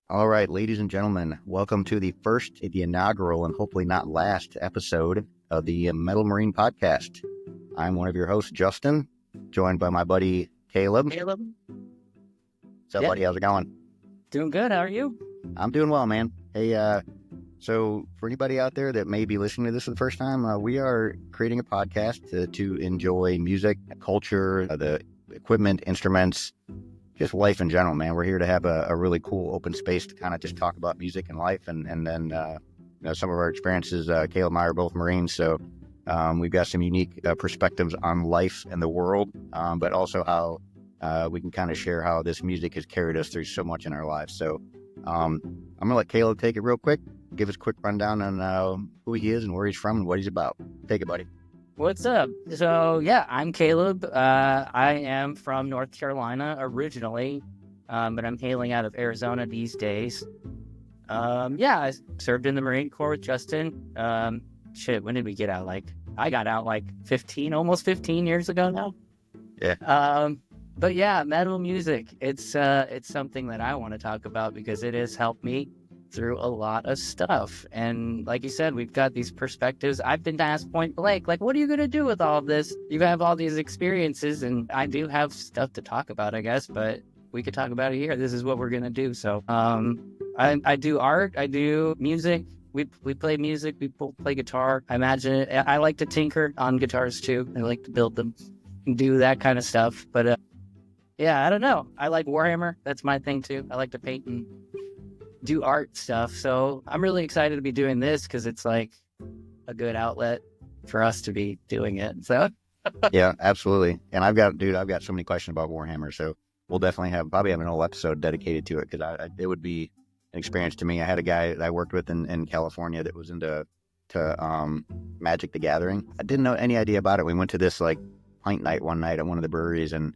All right, ladies and gentlemen, welcome to the inaugural, and hopefully not last episode of the Metal Marine podcast. I'm one of your hosts, Justin, joined by my buddy, Caleb. Caleb? What's up, buddy? How's it going? Doing good. How are you? I'm doing well, man. Hey, so for anybody out there that may be listening to this for the first time, we are creating a podcast to enjoy music, culture, the equipment, instruments, just life in general, man. We're here to have a really cool open space to kind of just talk about music and life, and then some of our experiences. Caleb and I are both Marines, so we've got some unique perspectives on life and the world, but also how we can kind of share how this music has carried us through so much in our lives. So I'm gonna let Caleb take it real quick, give us a quick rundown on who he is and where he's from and what he's about. Take it, buddy. What's up? So, yeah, I'm Caleb. I am from North Carolina originally, but I'm hailing out of Arizona these days. I served in the Marine Corps with Justin. When did we get out? I got out almost 15 years ago now. Yeah. But yeah, metal music, it's something that I want to talk about because it has helped me through a lot of stuff. And like you said, we've got these perspectives. I've been asked point blank, what are you going to do with all of this? You have all these experiences, and I do have stuff to talk about, I guess, but we could talk about it here. This is what we're going to do. So I do art, I do music. We play music, we play guitar. I like to tinker on guitars too. I like to build them and do that kind of stuff. But I don't know. I like Warhammer. That's my thing too. I like to paint and do art stuff. So I'm really excited to be doing this because it's a good outlet for us to be doing it. So Yeah, absolutely. And I've got so many questions about Warhammer. So we'll definitely probably have an whole episode dedicated to it because it would be an experience to me. I had a guy that I worked with in California that was into Magic the Gathering. I didn't know any idea about it. We went to this pint night one night at one of the breweries, and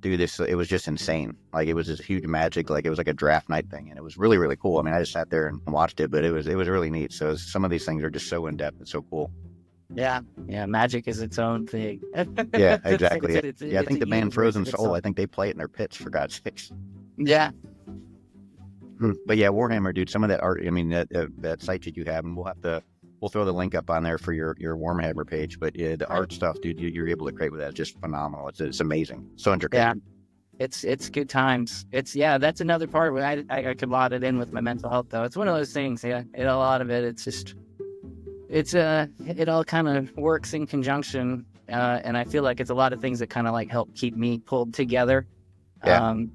dude, it was just insane. It was this huge Magic, it was like a draft night thing, and it was really, really cool. I mean, I just sat there and watched it, but it was really neat. So some of these things are just so in depth and so cool. Yeah, Magic is its own thing. Yeah, exactly. I think the band Frozen Soul, I think they play it in their pits, for God's sakes. Yeah. But yeah, Warhammer, dude, some of that art, I mean, that site that you have, and we'll throw the link up on there for your Warhammer page. But yeah, the art stuff, dude, you're able to create with that is just phenomenal. It's amazing. So intricate. Yeah. It's good times. That's another part where I could lot it in with my mental health though. It's one of those things. Yeah, a lot of it. It's just it all kind of works in conjunction, and I feel like it's a lot of things that kind of help keep me pulled together. Yeah. I'm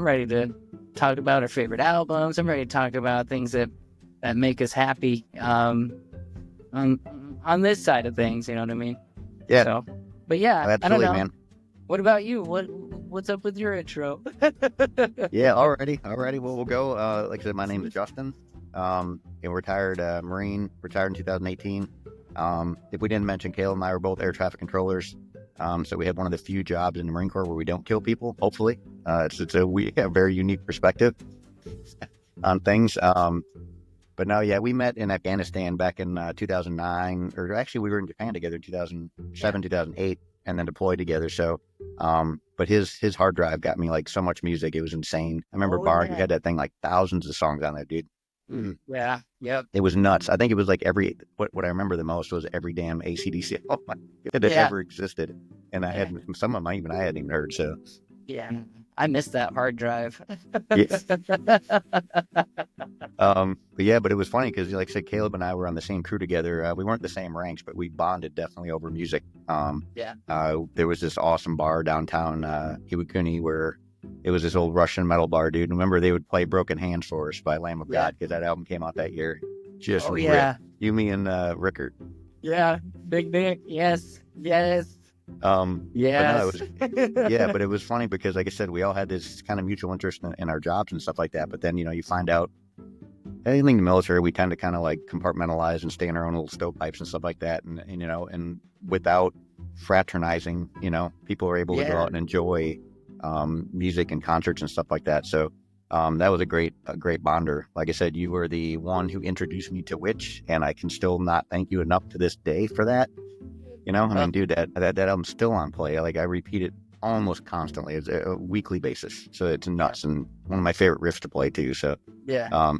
ready to talk about our favorite albums. I'm ready to talk about things that make us happy. On this side of things, you know what I mean? Yeah. So, but yeah, absolutely, I don't know. Man. What about you? What's up with your intro? Yeah, already. Well, we'll go. Like I said, my name is Justin. A retired Marine, retired in 2018. If we didn't mention, Caleb and I were both air traffic controllers. So we have one of the few jobs in the Marine Corps where we don't kill people. Hopefully, we have a very unique perspective on things. But no, yeah, we met in Afghanistan back in 2009, or actually we were in Japan together in 2007, 2008, and then deployed together. So, but his hard drive got me so much music. It was insane. I remember he had that thing thousands of songs on there, dude. Yeah, yep. It was nuts. I think it was what I remember the most was every damn AC/DC that ever existed. And I had some of them I hadn't even heard. So yeah, I missed that hard drive. But it was funny because, like I said, Caleb and I were on the same crew together. We weren't the same ranks, but we bonded definitely over music. There was this awesome bar downtown Iwakuni where it was this old Russian metal bar, dude. Remember, they would play Broken Hands for us by Lamb of God because that album came out that year. Just you, me, and Rickard. Yeah, Big Nick. Yes. But it was funny because, like I said, we all had this kind of mutual interest in our jobs and stuff like that. But then, you find out anything in the military, we tend to kind of compartmentalize and stay in our own little stovepipes and stuff like that. And without fraternizing, people are able to go out and enjoy music and concerts and stuff like that. So that was a great bonder. Like I said, you were the one who introduced me to Witch, and I can still not thank you enough to this day for that. I mean, dude, that album's still on play. I repeat it almost constantly. It's a weekly basis, so it's nuts, and one of my favorite riffs to play too. So Yeah.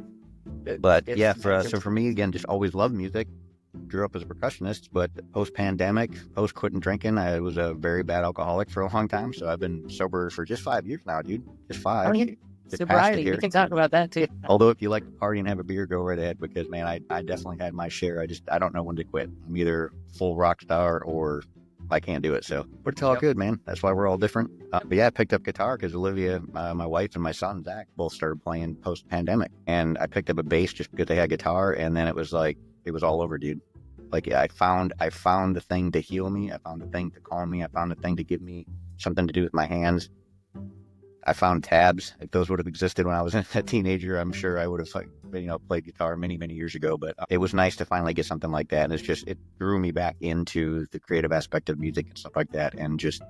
but It's yeah, so for me again, just always loved music. Grew up as a percussionist, but post-pandemic, post-quitting drinking, I was a very bad alcoholic for a long time. So I've been sober for just 5 years now, dude. Just Oh, 5. yeah. Just past it Sobriety. We here. can talk about that too. Although if you like to party and have a beer, go right ahead, because man, I definitely had my share. I don't know when to quit. I'm either full rock star or I can't do it. So, but it's all good, man. That's why we're all different. But yeah, I picked up guitar because Olivia, my wife, and my son Zach both started playing post-pandemic, and I picked up a bass just because they had guitar, and then it was like it was all over, dude. Like I found the thing to heal me. I found the thing to calm me. I found the thing to give me something to do with my hands. I found tabs. If those would have existed when I was a teenager, I'm sure I would have, played guitar many, many years ago. But it was nice to finally get something like that. And it drew me back into the creative aspect of music and stuff like that. And just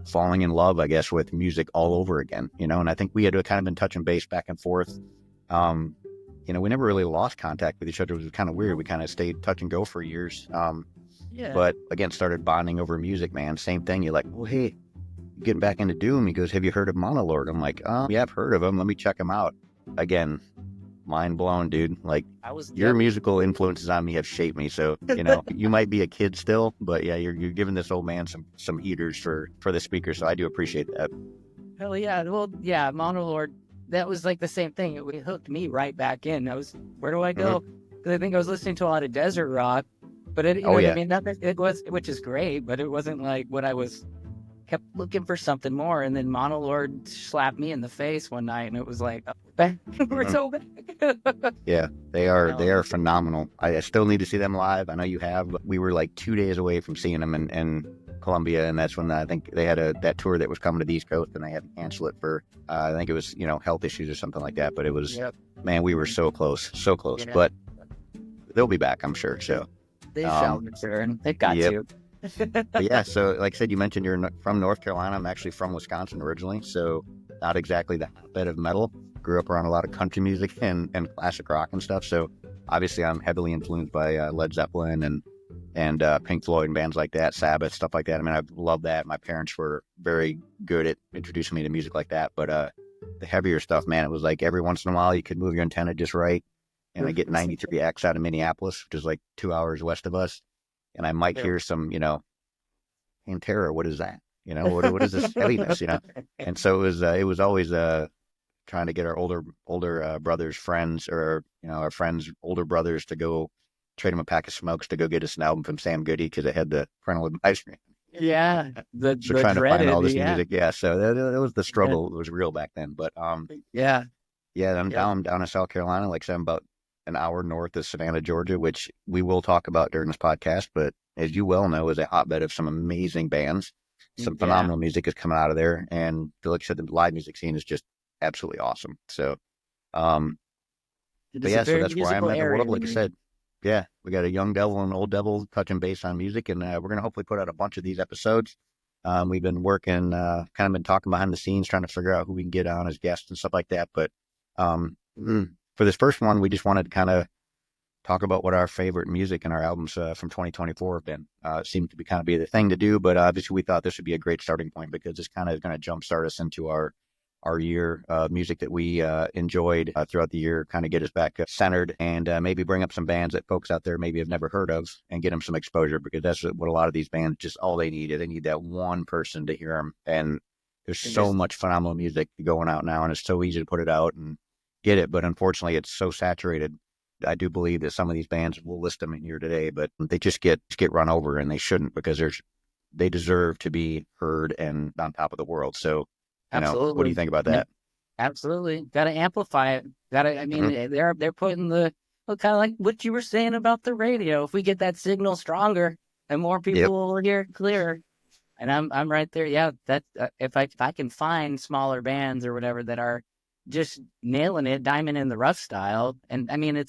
falling in love, I guess, with music all over again, And I think we had kind of been touching base back and forth. We never really lost contact with each other. It was kind of weird. We kind of stayed touch and go for years. Yeah. But again, started bonding over music, man. Same thing. You're like, well, hey, getting back into Doom. He goes, have you heard of Monolord? I'm like, yeah, I've heard of him. Let me check him out. Again, mind blown, dude. Like, your musical influences on me have shaped me. So, you might be a kid still, but yeah, you're giving this old man some heaters for the speaker. So I do appreciate that. Hell yeah. Well, yeah, Monolord, that was like the same thing. It hooked me right back in. Where do I go? Because I think I was listening to a lot of desert rock, but what I mean? It was, which is great, but it wasn't like what I kept looking for something more. And then Monolord slapped me in the face one night, and it was like, we're so back. Yeah, they are phenomenal. I still need to see them live. I know you have. We were like 2 days away from seeing them in Colombia, and that's when I think they had that tour that was coming to the East Coast, and they had to cancel it for I think it was health issues or something like that. But it was man, we were so close. Yeah. But they'll be back, I'm sure. So they shall return. They got to. But yeah, so like I said, you mentioned you're from North Carolina. I'm actually from Wisconsin originally, so not exactly the hotbed of metal. Grew up around a lot of country music and classic rock and stuff. So obviously, I'm heavily influenced by Led Zeppelin and Pink Floyd and bands like that, Sabbath, stuff like that. I mean, I love that. My parents were very good at introducing me to music like that. But the heavier stuff, man, it was like every once in a while you could move your antenna just right, and I get 93X out of Minneapolis, which is like 2 hours west of us. And I might hear some, Pantera, what is that? What is this heaviness, And so it was always trying to get our older brothers, friends, or, our friends' older brothers to go trade them a pack of smokes to go get us an album from Sam Goody because it had the parental advisory. Yeah. So trying to find all this music. Yeah. So that was the struggle. It was real back then. But yeah, I'm down in South Carolina. Like I said, I'm about an hour north of Savannah, Georgia, which we will talk about during this podcast. But as you well know, is a hotbed of some amazing bands. Some phenomenal music is coming out of there. And like I said, the live music scene is just absolutely awesome. So, so that's where I'm at in the world. Like I said, yeah, we got a young devil and an old devil touching base on music. And we're going to hopefully put out a bunch of these episodes. We've been working, kind of been talking behind the scenes, trying to figure out who we can get on as guests and stuff like that. But for this first one, we just wanted to kind of talk about what our favorite music and our albums from 2024 have been. It seemed to be kind of be the thing to do, but obviously we thought this would be a great starting point because this kind of is going to jumpstart us into our year music that we enjoyed throughout the year, kind of get us back centered and maybe bring up some bands that folks out there maybe have never heard of and get them some exposure, because that's what a lot of these bands, just all they need is they need that one person to hear them. And there's so much phenomenal music going out now, and it's so easy to put it out and get it, but unfortunately it's so saturated. I do believe that some of these bands, we'll list them in here today, but they just get run over, and they shouldn't, because they deserve to be heard and on top of the world. So, what do you think about that? Absolutely, got to amplify it. They're putting the kind of like what you were saying about the radio. If we get that signal stronger, and more people will hear it clearer. And I'm right there. Yeah, that if I can find smaller bands or whatever that are just nailing it, diamond in the rough style. And I mean,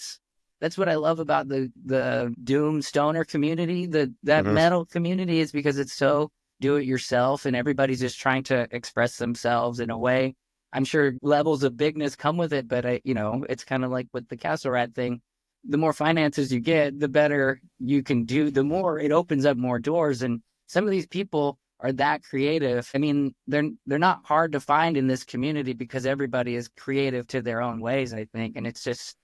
that's what I love about the doom stoner community, that metal community, is because it's so do it yourself, and everybody's just trying to express themselves in a way. I'm sure levels of bigness come with it, but it's kind of like with the Castle Rat thing. The more finances you get, the better you can do, the more it opens up more doors. And some of these people are that creative. I mean, they're not hard to find in this community because everybody is creative to their own ways, I think. And it's just,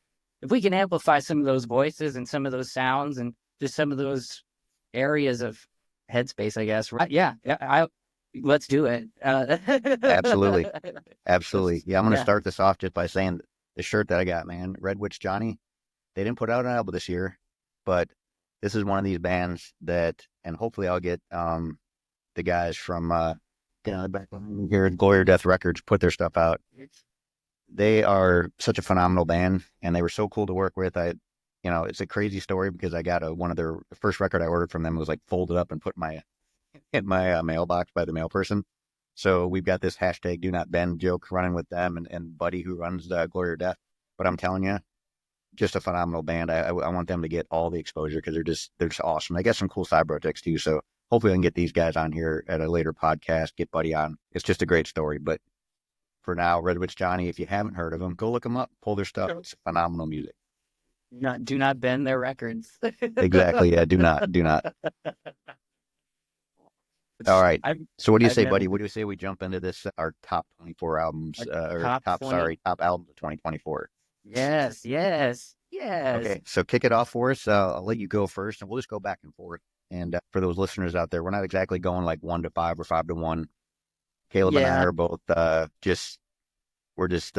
if we can amplify some of those voices and some of those sounds and just some of those areas of headspace, I guess. Right? Yeah, let's do it. Absolutely. Absolutely. Yeah, I'm going to Yeah. start this off just by saying the shirt that I got, man, Red Witch Johnny, they didn't put out an album this year, but this is one of these bands that, and hopefully I'll get the guys from back here at Glory or Death Records put their stuff out. They are such a phenomenal band, and they were so cool to work with. It's a crazy story because I got one of their first record I ordered from them was like folded up and put in my mailbox by the mail person. So we've got this hashtag Do Not Bend joke running with them and Buddy who runs Glory or Death. But I'm telling you, just a phenomenal band. I want them to get all the exposure because they're just awesome. They got some cool side projects too. So hopefully I can get these guys on here at a later podcast, get Buddy on. It's just a great story. But for now, Red Witch Johnny, if you haven't heard of them, go look them up, pull their stuff. It's phenomenal music. Do not bend their records. Exactly. Yeah. Do not. All right. So what do you say, buddy? What do you say we jump into this, our top 24 albums, top albums of 2024? Yes. Okay. So kick it off for us. I'll let you go first and we'll just go back and forth. And for those listeners out there, we're not exactly going like 1 to 5 or 5 to 1. Caleb and I are both we're just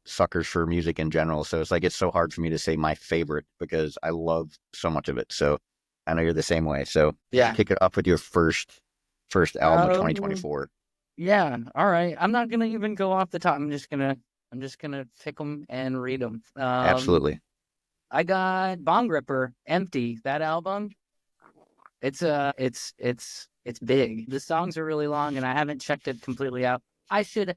suckers for music in general. So it's so hard for me to say my favorite because I love so much of it. So I know you're the same way. So kick it off with your first album of 2024. Yeah. All right. I'm not gonna even go off the top. I'm just gonna pick them and read them. Absolutely. I got Bong Ripper, Empty. That album. It's big. The songs are really long, and I haven't checked it completely out. I should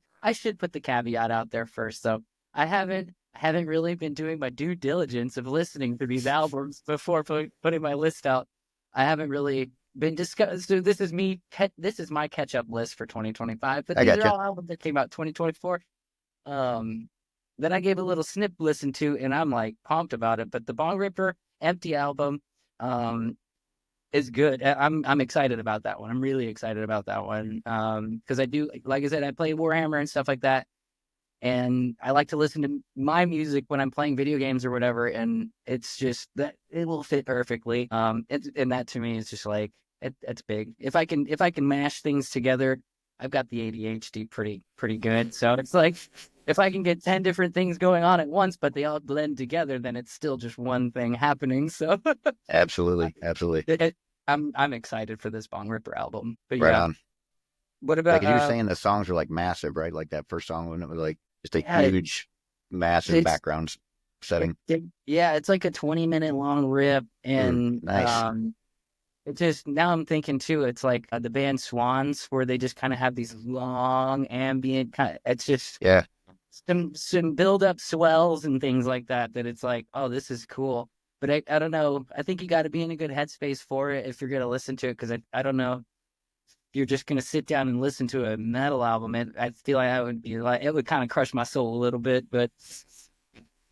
put the caveat out there first, though. I haven't really been doing my due diligence of listening to these albums before putting my list out. I haven't really been discussed. So this is my catch up list for 2025. But these are all albums that came out 2024. That I gave a little snip listen to, and I'm like pumped about it. But the Bong Ripper Empty album, is good. I'm excited about that one. I'm really excited about that one. Because I do, like I said, I play Warhammer and stuff like that. And I like to listen to my music when I'm playing video games or whatever. And it's just that it will fit perfectly. And that to me is just like, it's big. If I can mash things together, I've got the ADHD pretty good. So it's like, if I can get 10 different things going on at once, but they all blend together, then it's still just one thing happening. So absolutely. I'm excited for this Bong Ripper album. But right on. What about you were saying the songs are like massive, right? Like that first song when it was like just a huge, massive background setting. It's like a 20-minute long rip, and nice. it just, now I'm thinking too, it's like the band Swans, where they just kind of have these long ambient it's just some build up swells and things like that it's like, oh, this is cool. But I don't know. I think you got to be in a good headspace for it if you're going to listen to it, because I don't know if you're just going to sit down and listen to a metal album. I feel like it would kind of crush my soul a little bit. But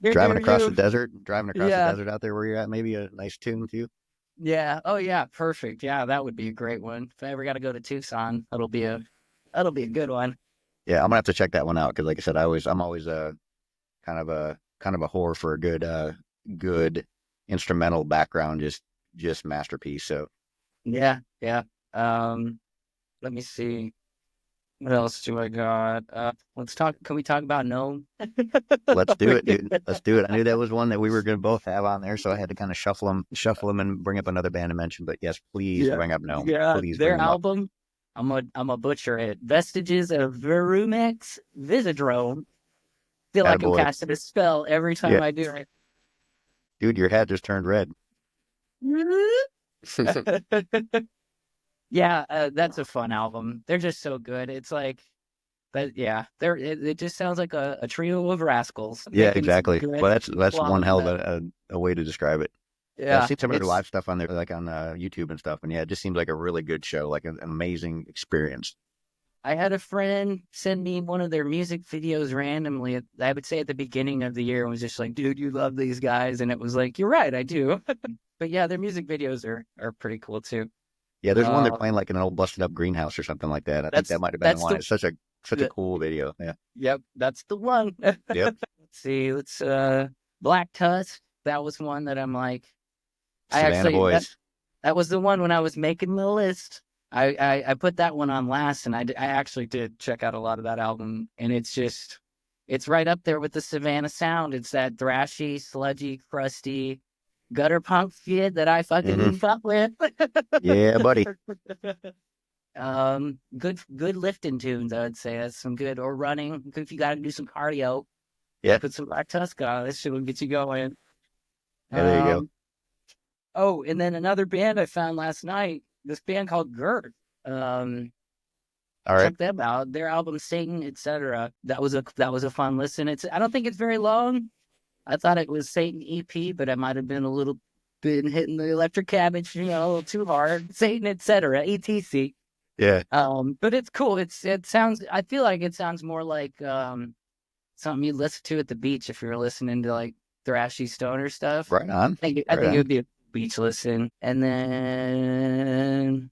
driving across the desert out there where you're at, maybe a nice tune too. Yeah. Oh yeah. Perfect. Yeah, that would be a great one. If I ever got to go to Tucson, that'll be a good one. Yeah, I'm gonna have to check that one out because, like I said, I'm always kind of a whore for a good instrumental background, just masterpiece. So yeah. Let me see. What else do I got? Can we talk about Gnome? Let's do it, dude. Let's do it. I knew that was one that we were going to both have on there, so I had to kind of shuffle them and bring up another band to mention. But yes, please bring up Gnome. Yeah, please their album, I'm a butcher it. Vestiges of Verumex Visodrome. Feel like I'm casting a spell every time I do it. Dude, your hat just turned red. Yeah, that's a fun album. They're just so good. It's like, but yeah, it just sounds like a trio of rascals. Yeah, exactly. Well, that's one hell of a way to describe it. Yeah, I've seen some of their live stuff on there, like on YouTube and stuff, and yeah, it just seems like a really good show, like an amazing experience. I had a friend send me one of their music videos randomly. I would say at the beginning of the year, and was just like, "Dude, you love these guys," and it was like, "You're right, I do." But yeah, their music videos are pretty cool too. Yeah, there's one they're playing like in an old busted up greenhouse or something like that. I think that might have been the one. It's such a cool video. Yeah. Yep, that's the one. Yep. Let's see. Let's Black Tusk. That was one that I'm like, Savannah Boys. that was the one when I was making the list. I put that one on last, and I actually did check out a lot of that album, and it's right up there with the Savannah sound. It's that thrashy, sludgy, crusty, gutter punk shit that I fucking fuck with. Yeah, buddy. Good lifting tunes, I would say. That's some good, or running if you got to do some cardio. Yeah. Put some Black Tusk on. This shit will get you going. Yeah, there you go. Oh, and then another band I found last night. This band called Gert. All right. Check them out. Their album Satan, etc. That was a fun listen. I don't think it's very long. I thought it was Satan EP, but I might have been a little bit hitting the electric cabbage, a little too hard. Satan, etc. etc. Yeah. But it's cool. It sounds. I feel like it sounds more like something you'd listen to at the beach if you were listening to like thrashy stoner stuff. Right on. I think it would be a beach listen. And then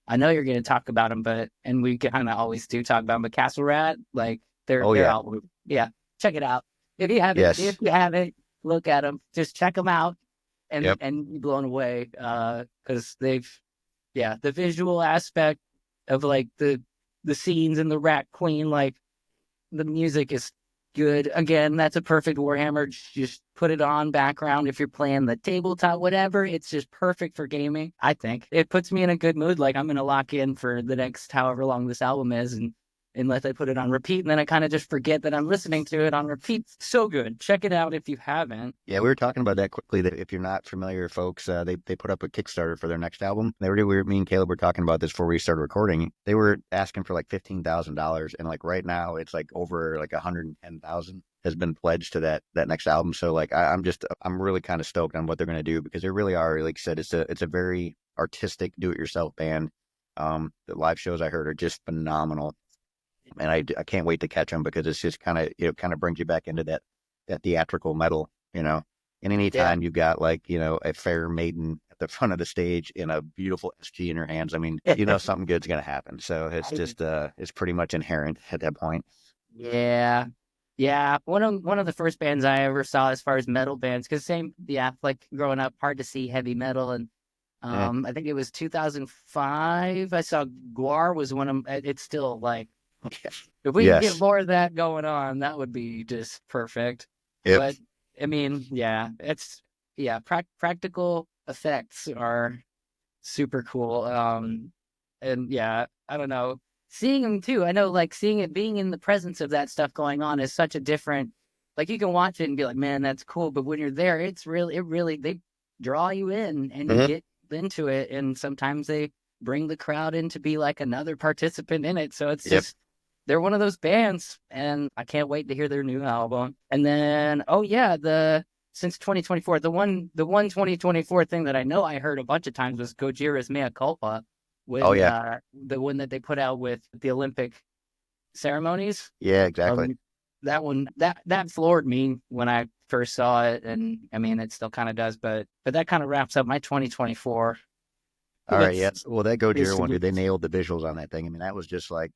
I know you're going to talk about them, and we kind of always do talk about them. But Castle Rat, like their album, check it out if you haven't. Yes. If you haven't, look at them. Just check them out, and Yep. and be blown away because the visual aspect of like the scenes in the Rat Queen, like the music is good. Again, that's a perfect Warhammer. Just put it on background if you're playing the tabletop, whatever. It's just perfect for gaming. I think it puts me in a good mood. Like I'm going to lock in for the next however long this album is, and unless I put it on repeat, and then I kind of just forget that I'm listening to it on repeat. So good. Check it out if you haven't. Yeah, we were talking about that quickly. That if you're not familiar, folks, they put up a Kickstarter for their next album. Me and Caleb were talking about this before we started recording. They were asking for like $15,000, and like right now it's like over like 110,000 has been pledged to that next album. So like I'm really kind of stoked on what they're going to do, because they really are, like I said, it's a very artistic do-it-yourself band. The live shows I heard are just phenomenal. And I can't wait to catch them, because it's just kind of brings you back into that theatrical metal, And anytime you've got like, a fair maiden at the front of the stage in a beautiful SG in her hands, I mean, something good's going to happen. So it's just, it's pretty much inherent at that point. Yeah. Yeah. One of the first bands I ever saw as far as metal bands, because like growing up, hard to see heavy metal. And I think it was 2005. I saw Guar was one of them. It's still like, if we could get more of that going on, that would be just perfect. Yep. But I mean, practical effects are super cool. And yeah, I don't know, seeing them too. I know, like seeing it, being in the presence of that stuff going on is such a different. Like you can watch it and be like, man, that's cool. But when you're there, it really they draw you in and you get into it. And sometimes they bring the crowd in to be like another participant in it. So it's just. They're one of those bands, and I can't wait to hear their new album. And then, since 2024, the one 2024 thing that I know I heard a bunch of times was Gojira's Mea Culpa. The one that they put out with the Olympic ceremonies. Yeah, exactly. That one, that floored me when I first saw it, and I mean, it still kind of does, but that kind of wraps up my 2024. All right, yes. Well, that Gojira one, dude, they nailed the visuals on that thing. I mean, that was just like,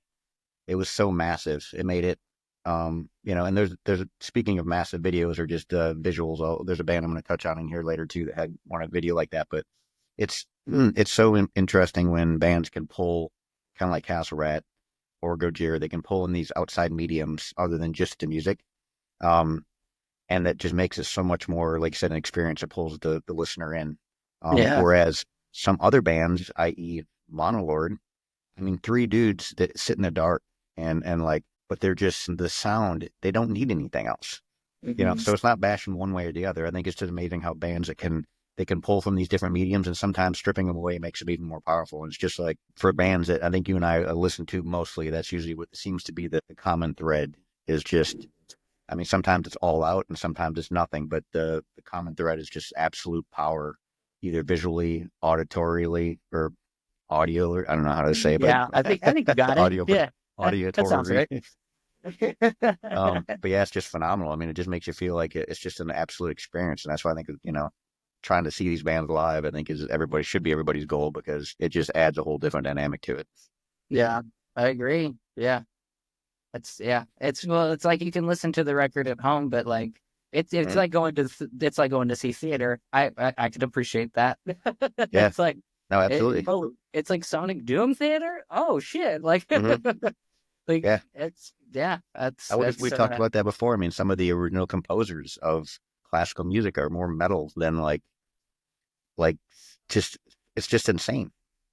it was so massive. It made it, and there's speaking of massive videos or just visuals. There's a band I'm going to touch on in here later too that had one a video like that. But it's so interesting when bands can pull, kind of like Castle Rat or Gojira, they can pull in these outside mediums other than just the music, and that just makes it so much more, like I said, an experience that pulls the listener in. Whereas some other bands, i.e. Monolord, I mean, 3 dudes that sit in the dark. And like, but they're just the sound, they don't need anything else, so it's not bashing one way or the other. I think it's just amazing how bands they can pull from these different mediums, and sometimes stripping them away makes them even more powerful. And it's just like, for bands that I think you and I listen to mostly, that's usually what seems to be the common thread is just, I mean, sometimes it's all out and sometimes it's nothing, but the common thread is just absolute power, either visually, auditorially, or audio, or I don't know how to say it. Yeah, but I think you got audio, it. Yeah. Audio, that sounds right. But yeah, it's just phenomenal. I mean, it just makes you feel like it's just an absolute experience, and that's why I think trying to see these bands live, I think should be everybody's goal, because it just adds a whole different dynamic to it. Yeah, I agree. Yeah. It's like you can listen to the record at home, but like it's like it's like going to see theater. I could appreciate that. Yeah, It's like no, absolutely. it's like Sonic Doom theater. Oh shit! Like like Yeah, it's we talked about that before. I mean, some of the original composers of classical music are more metal than like just it's just insane.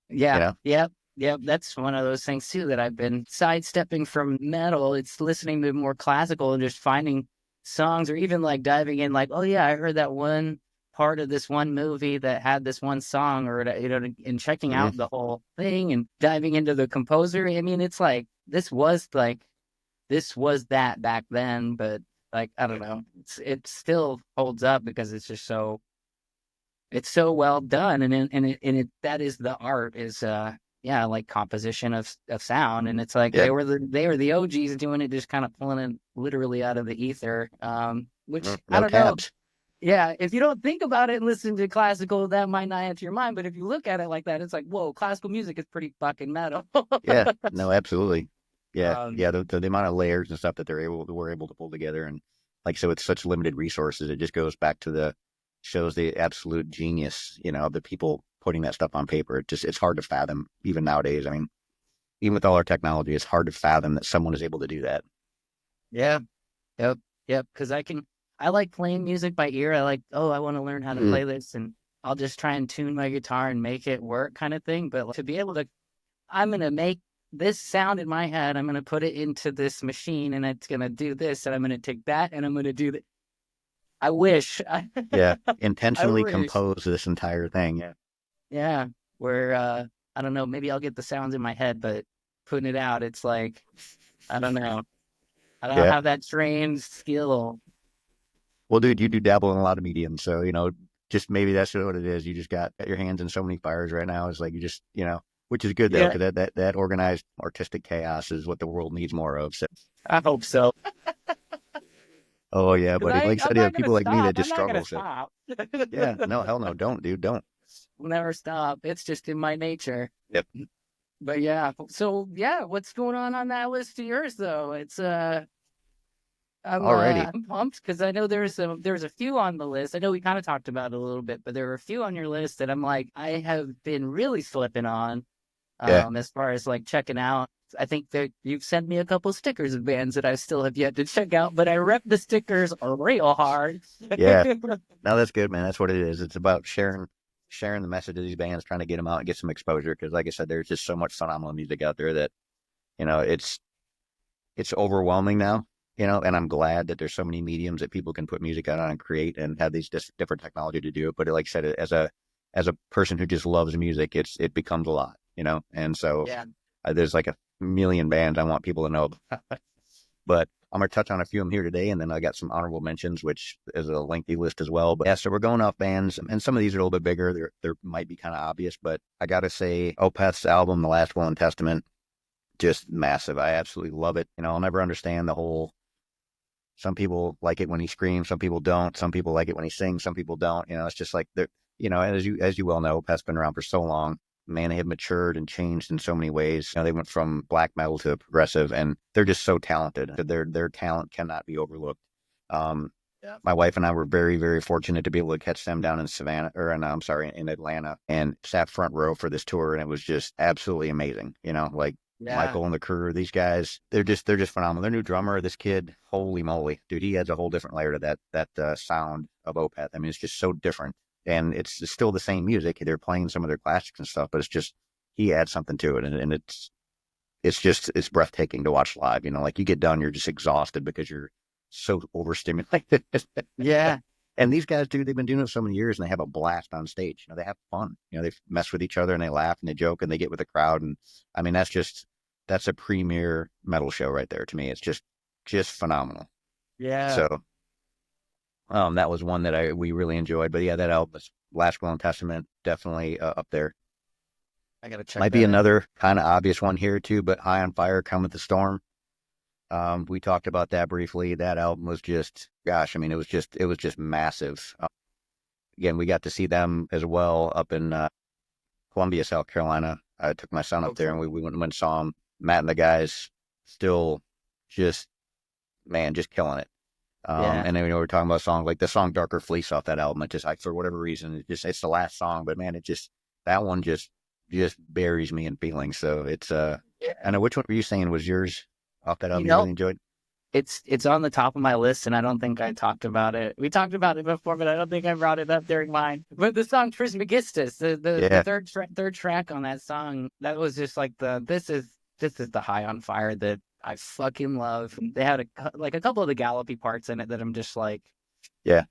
You yeah, know? yeah, yeah. That's one of those things too that I've been sidestepping from metal. It's listening to more classical and just finding songs, or even like diving in, like, oh yeah, I heard that one part of this one movie that had this one song, or and checking Hmm. out the whole thing and diving into the composer. I mean, it's like this was that back then, but like I don't know, it still holds up because it's just it's so well done, and that is the art is yeah, like composition of sound, and it's like Yeah, they were the OGs doing it, just kind of pulling it literally out of the ether, which I no don't know. caps. Yeah, if you don't think about it and listen to classical, that might not enter your mind, but if you look at it like that, it's like, whoa, classical music is pretty fucking metal. Yeah, no, absolutely. Yeah, um, yeah. The amount of layers and stuff that we're able to pull together, and like so, with such limited resources, it just goes back to shows the absolute genius, of the people putting that stuff on paper. It's hard to fathom even nowadays. I mean, even with all our technology, it's hard to fathom that someone is able to do that. yeah. Yep, yep. Because I like playing music by ear. I like, oh, I want to learn how to Mm. play this, and I'll just try and tune my guitar and make it work, kind of thing. But to be able to, I'm gonna make this sound in my head. I'm gonna put it into this machine, and it's gonna do this, and I'm gonna take that, and I'm gonna do that. I wish. Yeah, I intentionally wish. compose this entire thing. Yeah, Yeah. Where I don't know. Maybe I'll get the sounds in my head, but putting it out, it's like I don't know. I don't yeah. have that trained skill. Well, dude, you do dabble in a lot of mediums, so just maybe that's what it is. You just got your hands in so many fires right now. It's like you just, which is good though, Yeah, because that organized artistic chaos is what the world needs more of. So, I hope so. oh yeah, Because buddy. Like I I'm said, you have not gonna people like me stop. that I'm just not gonna struggle. So, stop. yeah, no, hell no, don't, dude, don't. Will never stop. It's just in my nature. Yep. But yeah. So yeah, what's going on that list of yours though? It's Alrighty. I'm pumped because I know there's a few on the list. I know we kind of talked about it a little bit, but there were a few on your list that I'm like I have been really slipping on. Yeah. As far as like checking out. I think that you've sent me a couple stickers of bands that I still have yet to check out, but I rep the stickers real hard. Yeah. No, that's good, man. That's what it is. It's about sharing the message of these bands, trying to get them out and get some exposure. Because, like I said, there's just so much phenomenal music out there that it's overwhelming now. And I'm glad that there's so many mediums that people can put music out on and create and have these different technology to do it. But like I said, as a person who just loves music, it becomes a lot. And so Yeah. there's like a million bands I want people to know about. But I'm going to touch on a few of them here today, and then I got some honorable mentions, which is a lengthy list as well. But yeah, so we're going off bands, and some of these are a little bit bigger. They might be kind of obvious, but I got to say, Opeth's album, The Last Will and Testament, just massive. I absolutely love it. I'll never understand the whole. Some people like it when he screams, some people don't. Some people like it when he sings, some people don't. It's just like they're, as you well know, Opeth's been around for so long. Man, they have matured and changed in so many ways. They went from black metal to progressive, and they're just so talented. Their talent cannot be overlooked. Yeah. My wife and I were very, very fortunate to be able to catch them down in Savannah, in Atlanta, and sat front row for this tour, and it was just absolutely amazing. Like Yeah. Michael and the crew, these guys, they're just phenomenal. Their new drummer, this kid, holy moly, dude, he adds a whole different layer to that sound of Opeth. I mean, it's just so different. And it's still the same music. They're playing some of their classics and stuff, but it's just he adds something to it, and it's breathtaking to watch live. Like you get done, you're just exhausted because you're so overstimulated. Yeah. And these guys, dude, they've been doing it so many years, and they have a blast on stage. They have fun. They mess with each other, and they laugh, and they joke, and they get with the crowd. And I mean, that's a premier metal show right there to me. It's just phenomenal. Yeah. So that was one that we really enjoyed. But yeah, that album, Last Will and Testament, definitely up there. I gotta check Might that be out. another kind of obvious one here too, but High on Fire, Come with the Storm. We talked about that briefly. That album was just, gosh, I mean, it was just massive. again, we got to see them as well up in Columbia, South Carolina. I took my son up there, and we went and saw him. Matt and the guys still just, man, just killing it. Yeah. And then, we were talking about songs like the song Darker Fleece off that album. It just, for whatever reason, it's the last song, but man, that one just buries me in feelings. So it's, I know, which one were you saying was yours off that You album you know, really enjoyed? it's on the top of my list, and I don't think I talked about it. We talked about it before, but I don't think I brought it up during mine. But the song Trismegistus, the third track on that song, that was just like this is the High on Fire that I fucking love. They had a couple of the gallopy parts in it that I'm just like, Yeah.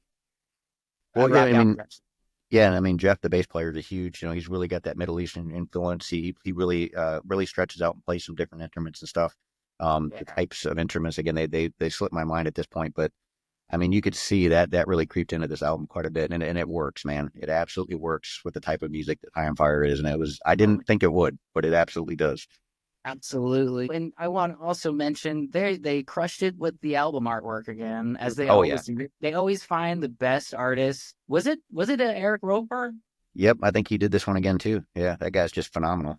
Well, yeah, rock I out mean, the rest. yeah, and I mean, Jeff, the bass player, is a huge, he's really got that Middle Eastern influence. He really, really stretches out and plays some different instruments and stuff. The types of instruments, again, they slip my mind at this point, but I mean, you could see that really creeped into this album quite a bit, and it works, man. It absolutely works with the type of music that High on Fire is, and I didn't think it would, but it absolutely does. Absolutely. And I want to also mention they crushed it with the album artwork again, as they Oh yeah, always do. They always find the best artists. Was it Eric Roper? yep. I think he did this one again too. Yeah, that guy's just phenomenal.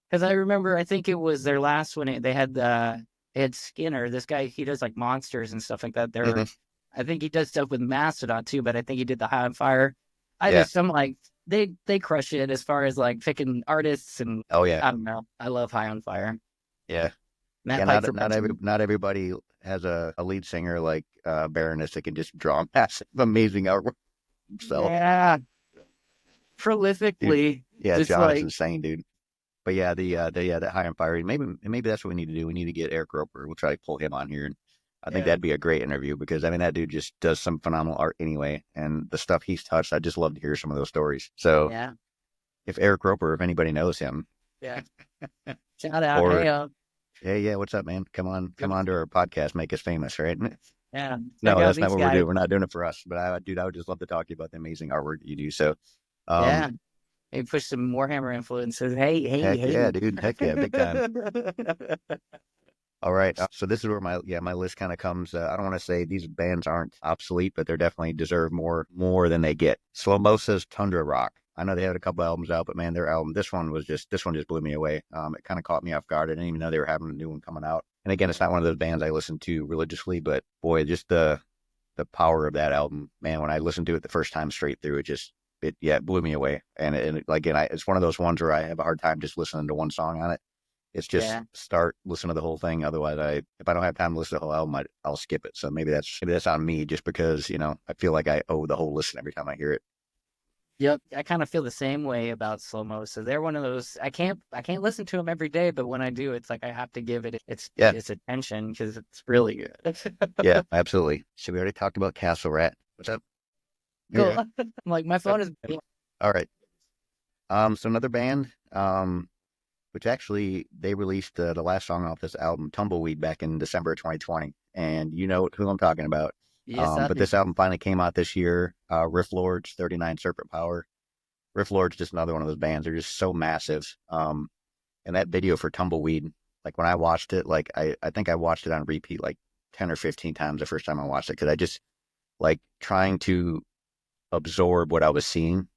Because I remember, I think it was their last one. They had Skinner. This guy, he does like monsters and stuff like that. Mhm. I think he does stuff with Mastodon too, but I think he did the High on Fire. Yeah. I'm like, they crush it as far as like picking artists, and Oh yeah. I don't know. I love High on Fire. Yeah. Matt Yeah. Piper. Not everybody has a lead singer like Baroness that can just draw massive, amazing artwork himself. Yeah, Dude. prolifically, Yeah, just John is like, insane, dude. But yeah, the High on Fire. Maybe that's what we need to do. We need to get Eric Roper. We'll try to pull him on here, and I think that'd be a great interview because I mean that dude just does some phenomenal art anyway, and the stuff he's touched, I just love to hear some of those stories. So yeah, if Eric Roper, if anybody knows him, yeah. Shout out, or hey, yeah, what's up, man? Come on to our podcast, make us famous, right? yeah. No, Check out that's not these what we're guys. doing. We're not doing it for us. But dude, I would just love to talk to you about the amazing artwork that you do. So, Yeah, um, maybe push some Warhammer influences. Hey, heck hey. yeah, dude. Heck yeah, big time. All right. So this is where my list kind of comes. I don't want to say these bands aren't obsolete, but they're definitely deserve more than they get. Slomosa's Tundra Rock. I know they had a couple albums out, but man, their album, this one just blew me away. It kind of caught me off guard. I didn't even know they were having a new one coming out. And again, it's not one of those bands I listen to religiously, but boy, just the power of that album, man. When I listened to it the first time straight through, it blew me away. And again, it's one of those ones where I have a hard time just listening to one song on it. It's just start, listen to the whole thing. Otherwise, if I don't have time to listen to the whole album, I'll skip it. So maybe that's on me, just because I feel like I owe the whole listen every time I hear it. Yep, I kind of feel the same way about Slow Mo. So they're one of those. I can't listen to them every day, but when I do, it's like I have to give it its attention because it's really good. Yeah, absolutely. So we already talked about Castle Rat. What's up? Cool. I'm like, my phone is. All right. So another band, which actually they released the last song off this album, Tumbleweed, back in December of 2020, and you know who I'm talking about. Yes, But this album finally came out this year. Riff Lords, 39 Serpent Power. Riff Lords, just another one of those bands. They're just so massive. And that video for Tumbleweed, like when I watched it, like I think I watched it on repeat like 10 or 15 times the first time I watched it, because I just like trying to absorb what I was seeing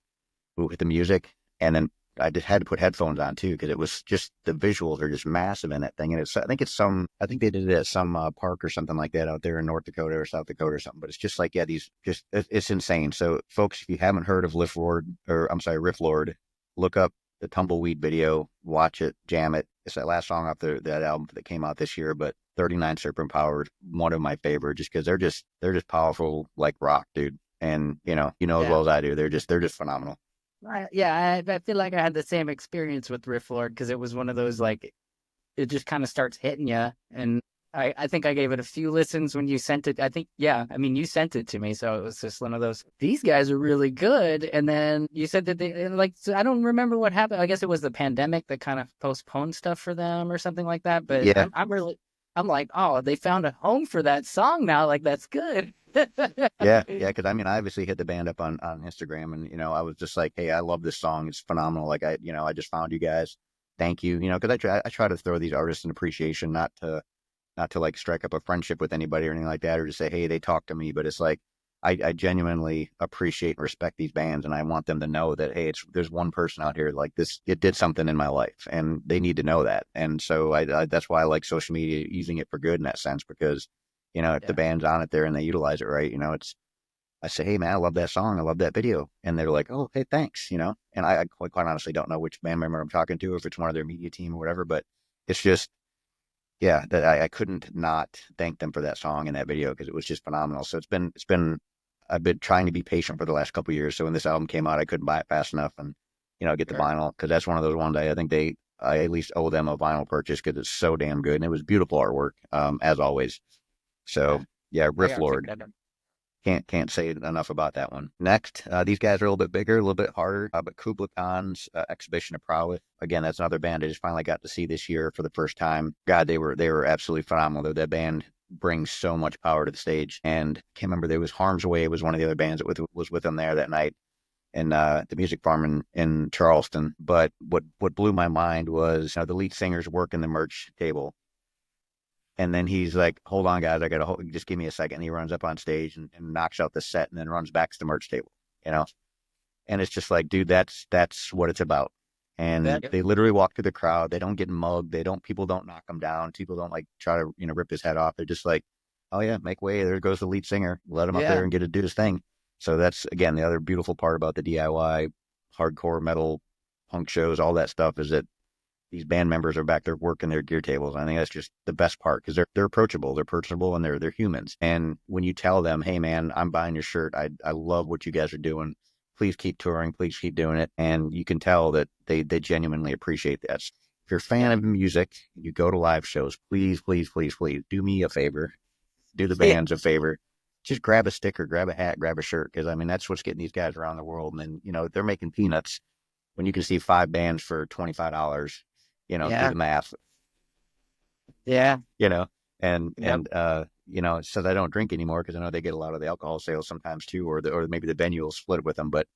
with the music, and then I just had to put headphones on too, because it was just, the visuals are just massive in that thing. And I think they did it at some park or something like that out there in North Dakota or South Dakota or something. But it's just like, yeah, it's insane. So folks, if you haven't heard of Riff Lord, look up the Tumbleweed video, watch it, jam it. It's that last song off that album that came out this year, but 39 Serpent Power, one of my favorite, just because they're just powerful like rock, dude. And as well as I do, they're just phenomenal. I feel like I had the same experience with Riff Lord, because it was one of those, like, it just kind of starts hitting you. And I think I gave it a few listens when you sent it. You sent it to me. So it was just one of those, these guys are really good. And then you said that so I don't remember what happened. I guess it was the pandemic that kind of postponed stuff for them or something like that. But yeah. I'm like, oh, they found a home for that song now. Like, that's good. Yeah. Because I obviously hit the band up on Instagram, and I was just like, hey, I love this song. It's phenomenal. Like I just found you guys. Thank you. Because I try to throw these artists an appreciation, not to like strike up a friendship with anybody or anything like that, or just say, hey, they talked to me. But it's like, I genuinely appreciate and respect these bands, and I want them to know that, hey, there's one person out here like this. It did something in my life, and they need to know that. And so that's why I like social media, using it for good in that sense, because if the Yeah. band's on it there and they utilize it right, I say, hey man, I love that song, I love that video, and they're like, oh, hey, thanks, And I quite honestly don't know which band member I'm talking to, if it's one of their media team or whatever, but it's just, yeah, that I couldn't not thank them for that song and that video, because it was just phenomenal. So I've been trying to be patient for the last couple of years. So when this album came out, I couldn't buy it fast enough and get the Sure. vinyl, because that's one of those ones I think I at least owe them a vinyl purchase, because it's so damn good, and it was beautiful artwork, as always. Yeah. So yeah, They Riff are too. Lord. Can't say enough about that one. Next, these guys are a little bit bigger, a little bit harder, but Kubla Khan's Exhibition of Prowess. Again, that's another band I just finally got to see this year for the first time. God, they were absolutely phenomenal. That band brings so much power to the stage. And I can't remember, there was Harm's Way was one of the other bands that was with them there that night in the Music Farm in Charleston. But what blew my mind was, the lead singer's working the merch table. And then he's like, hold on, guys, I got to just give me a second. And he runs up on stage and knocks out the set, and then runs back to the merch table, you know? And it's just like, dude, that's what it's about. And That they literally walk through the crowd. They don't get mugged. People don't knock them down. People don't like try to, rip his head off. They're just like, oh yeah, make way. There goes the lead singer. Let him up there yeah. and get to do his thing. So that's, again, the other beautiful part about the DIY hardcore metal punk shows, all that stuff, is that these band members are back there working their gear tables. I think that's just the best part, because they're approachable, they're personable, and they're humans. And when you tell them, hey man, I'm buying your shirt, I love what you guys are doing, please keep touring, please keep doing it, and you can tell that they genuinely appreciate that. If you're a fan Yeah. of music, you go to live shows, please, please, please, please do me a favor, do the Yeah. bands a favor. Just grab a sticker, grab a hat, grab a shirt, because I mean that's what's getting these guys around the world. And they're making peanuts when you can see 5 bands for $25. Do Yeah. the math, Yeah. you know, and Yep. it says I don't drink anymore, because I know they get a lot of the alcohol sales sometimes too, or maybe the venue will split it with them, but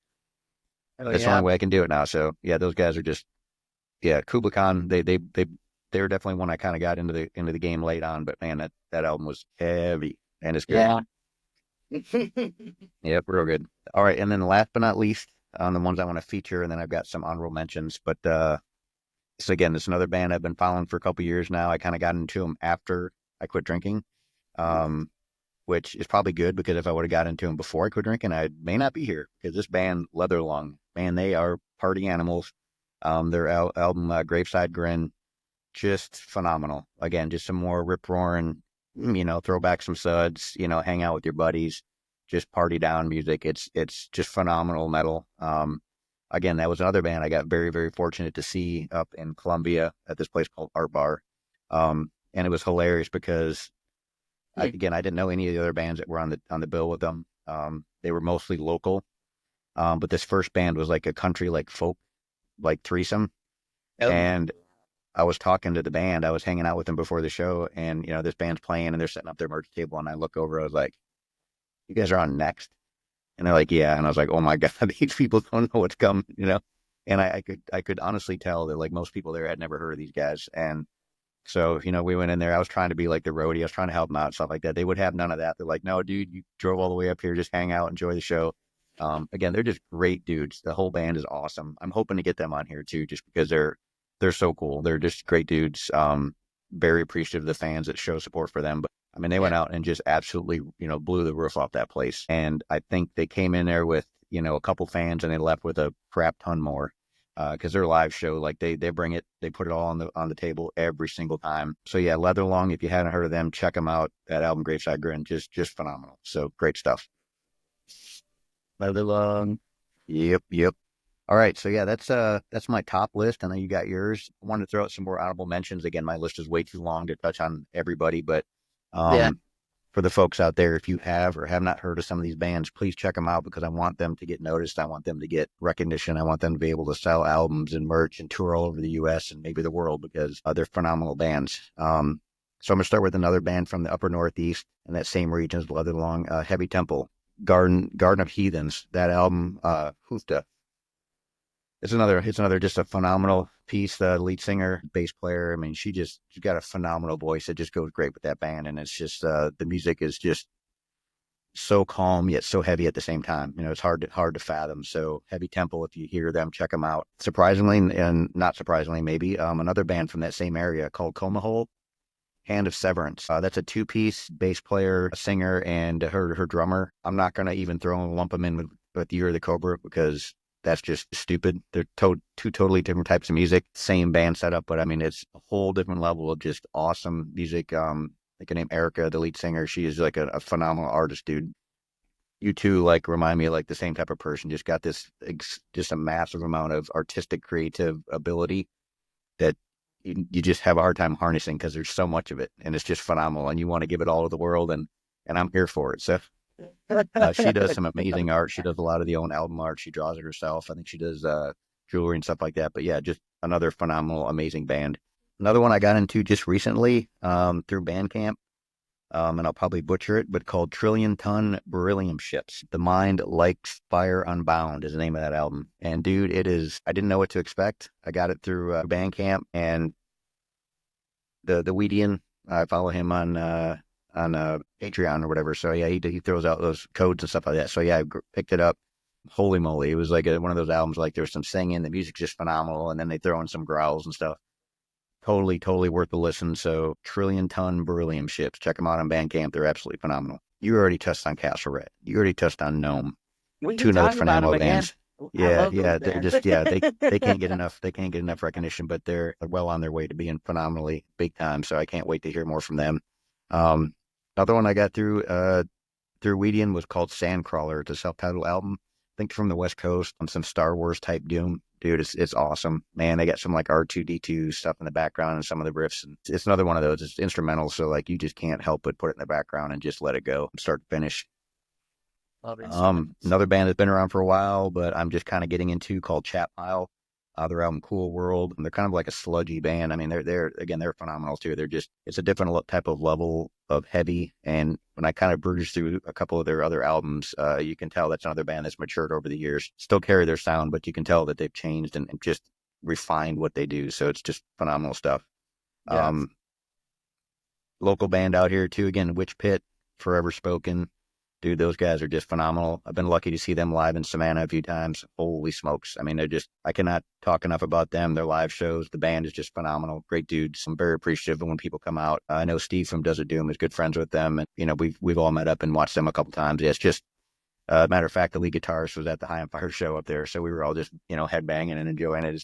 Oh that's the only yeah. way I can do it now. So yeah, those guys are just, yeah, Kubla Khan. They're definitely one I kind of got into the game late on, but man, that album was heavy and it's good. Yeah. Yep, real good. All right, and then last but not least, on the ones I want to feature, and then I've got some honorable mentions, but so again, it's another band I've been following for a couple years now. I kind of got into them after I quit drinking, um, which is probably good, because if I would have got into them before I quit drinking, I may not be here, because this band, Leather Lung, man, they are party animals. Their album, Graveside Grin, just phenomenal. Again, just some more rip roaring, throw back some suds, hang out with your buddies, just party down music. It's just phenomenal metal. Again, that was another band I got very, very fortunate to see up in Columbia at this place called Art Bar. And it was hilarious because I didn't know any of the other bands that were on the bill with them. They were mostly local. But this first band was like a country, like folk, like threesome. Oh, And I was talking to the band. I was hanging out with them before the show, and this band's playing, and they're setting up their merch table. And I look over. I was like, "You guys are on next?" And they're like, "Yeah." And I was like, "Oh my god, these people don't know what's coming." And I could honestly tell that like most people there had never heard of these guys. And so we went in there. I was trying to be like the roadie. I was trying to help them out, stuff like that. They would have none of that. They're like, "No, dude, you drove all the way up here. Just hang out, enjoy the show." Again, they're just great dudes. The whole band is awesome. I'm hoping to get them on here too, just because they're so cool. They're just great dudes. Very appreciative of the fans that show support for them. But I mean, they went yeah. out and just absolutely, blew the roof off that place. And I think they came in there with, a couple fans, and they left with a crap ton more. Because their live show, like they bring it, they put it all on the table every single time. So yeah, Leather Lung, if you hadn't heard of them, check them out. That album, Graveside Grin, just phenomenal. So great stuff. Leather lung. Yep, yep. All right, so yeah, that's my top list. I know you got yours. I wanted to throw out some more honorable mentions. Again, my list is way too long to touch on everybody, but Yeah. um, for the folks out there, if you have or have not heard of some of these bands, please check them out, because I want them to get noticed. I want them to get recognition. I want them to be able to sell albums and merch and tour all over the U.S. and maybe the world, because they're phenomenal bands. So I'm gonna start with another band from the upper Northeast in that same region as Leather Lung, Heavy Temple, Garden of Heathens. That album, Hoofda. It's another just a phenomenal piece. The lead singer, bass player, I mean, she's got a phenomenal voice. It just goes great with that band, and it's just the music is just so calm yet so heavy at the same time. It's hard to fathom. So Heavy Temple, if you hear them, check them out. Surprisingly, and not surprisingly, maybe another band from that same area called Comahole, Hand of Severance. That's a two-piece bass player, a singer, and her drummer. I'm not gonna even lump them in with Year of the Cobra because that's just stupid. They're two totally different types of music, same band setup, but I mean it's a whole different level of just awesome music. I think her name Erica, the lead singer. She is like a phenomenal artist, dude. You two like remind me of like the same type of person. Just got this just a massive amount of artistic creative ability that you just have a hard time harnessing because there's so much of it and it's just phenomenal and you want to give it all to the world and I'm here for it. So she does some amazing art. She does a lot of the own album art. She draws it herself. I think she does jewelry and stuff like that. But yeah, just another phenomenal, amazing band. Another one I got into just recently through Bandcamp, and I'll probably butcher it, but called Trillion Ton Beryllium Ships. The Mind Likes Fire Unbound is the name of that album. And dude, I didn't know what to expect. I got it through Bandcamp, and the Weedian, I follow him on Patreon or whatever. So yeah, he throws out those codes and stuff like that. So yeah, I picked it up. Holy moly. It was like one of those albums, like there's some singing, the music's just phenomenal. And then they throw in some growls and stuff. Totally worth the listen. So Trillion Ton Beryllium Ships. Check them out on Bandcamp. They're absolutely phenomenal. You already touched on Castle Red. You already touched on Gnome. Two another phenomenal bands. Yeah, they're just they can't get enough. They can't get enough recognition, but they're well on their way to being phenomenally big time. So I can't wait to hear more from them. Another one I got through Weedian was called Sandcrawler. It's a self-titled album. I think from the West Coast on some Star Wars type doom. Dude, it's awesome. Man, they got some like R2-D2 stuff in the background and some of the riffs. And it's another one of those. It's instrumental, so like you just can't help but put it in the background and just let it go, start to finish. Another band that's been around for a while, but I'm just kind of getting into called Chat Pile. Their album Cool World. And they're kind of like a sludgy band. I mean, they're phenomenal too. It's a different type of level of heavy. And when I kind of bruise through a couple of their other albums, you can tell that's another band that's matured over the years. Still carry their sound, but you can tell that they've changed and just refined what they do. So it's just phenomenal stuff. Yeah. Local band out here too. Again, Witch Pit, Forever Spoken. Dude, those guys are just phenomenal. I've been lucky to see them live in Savannah a few times. Holy smokes. I mean, I cannot talk enough about them, their live shows. The band is just phenomenal. Great dudes. I'm very appreciative of when people come out. I know Steve from Does It Doom is good friends with them. And, we've all met up and watched them a couple times. Yeah, it's just, matter of fact, the lead guitarist was at the High on Fire show up there. So we were all just, headbanging and enjoying it.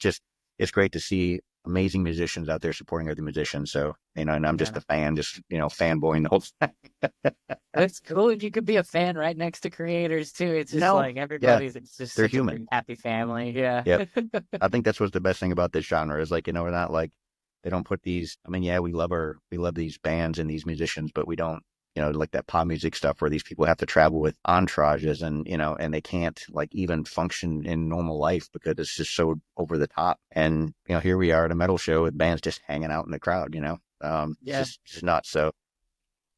It's great to see amazing musicians out there supporting other musicians. So, and I'm just a fan, fanboying the whole thing. It's cool if you could be a fan right next to creators too. It's just like everybody's, it's just they're such human. a happy family. Yeah. Yep. I think that's what's the best thing about this genre is like, we're not like, they don't put these, I mean, yeah, we love these bands and these musicians, but we don't, like that pop music stuff where these people have to travel with entourages and, and they can't like even function in normal life because it's just so over the top. And, here we are at a metal show with bands just hanging out in the crowd, It's just nuts. So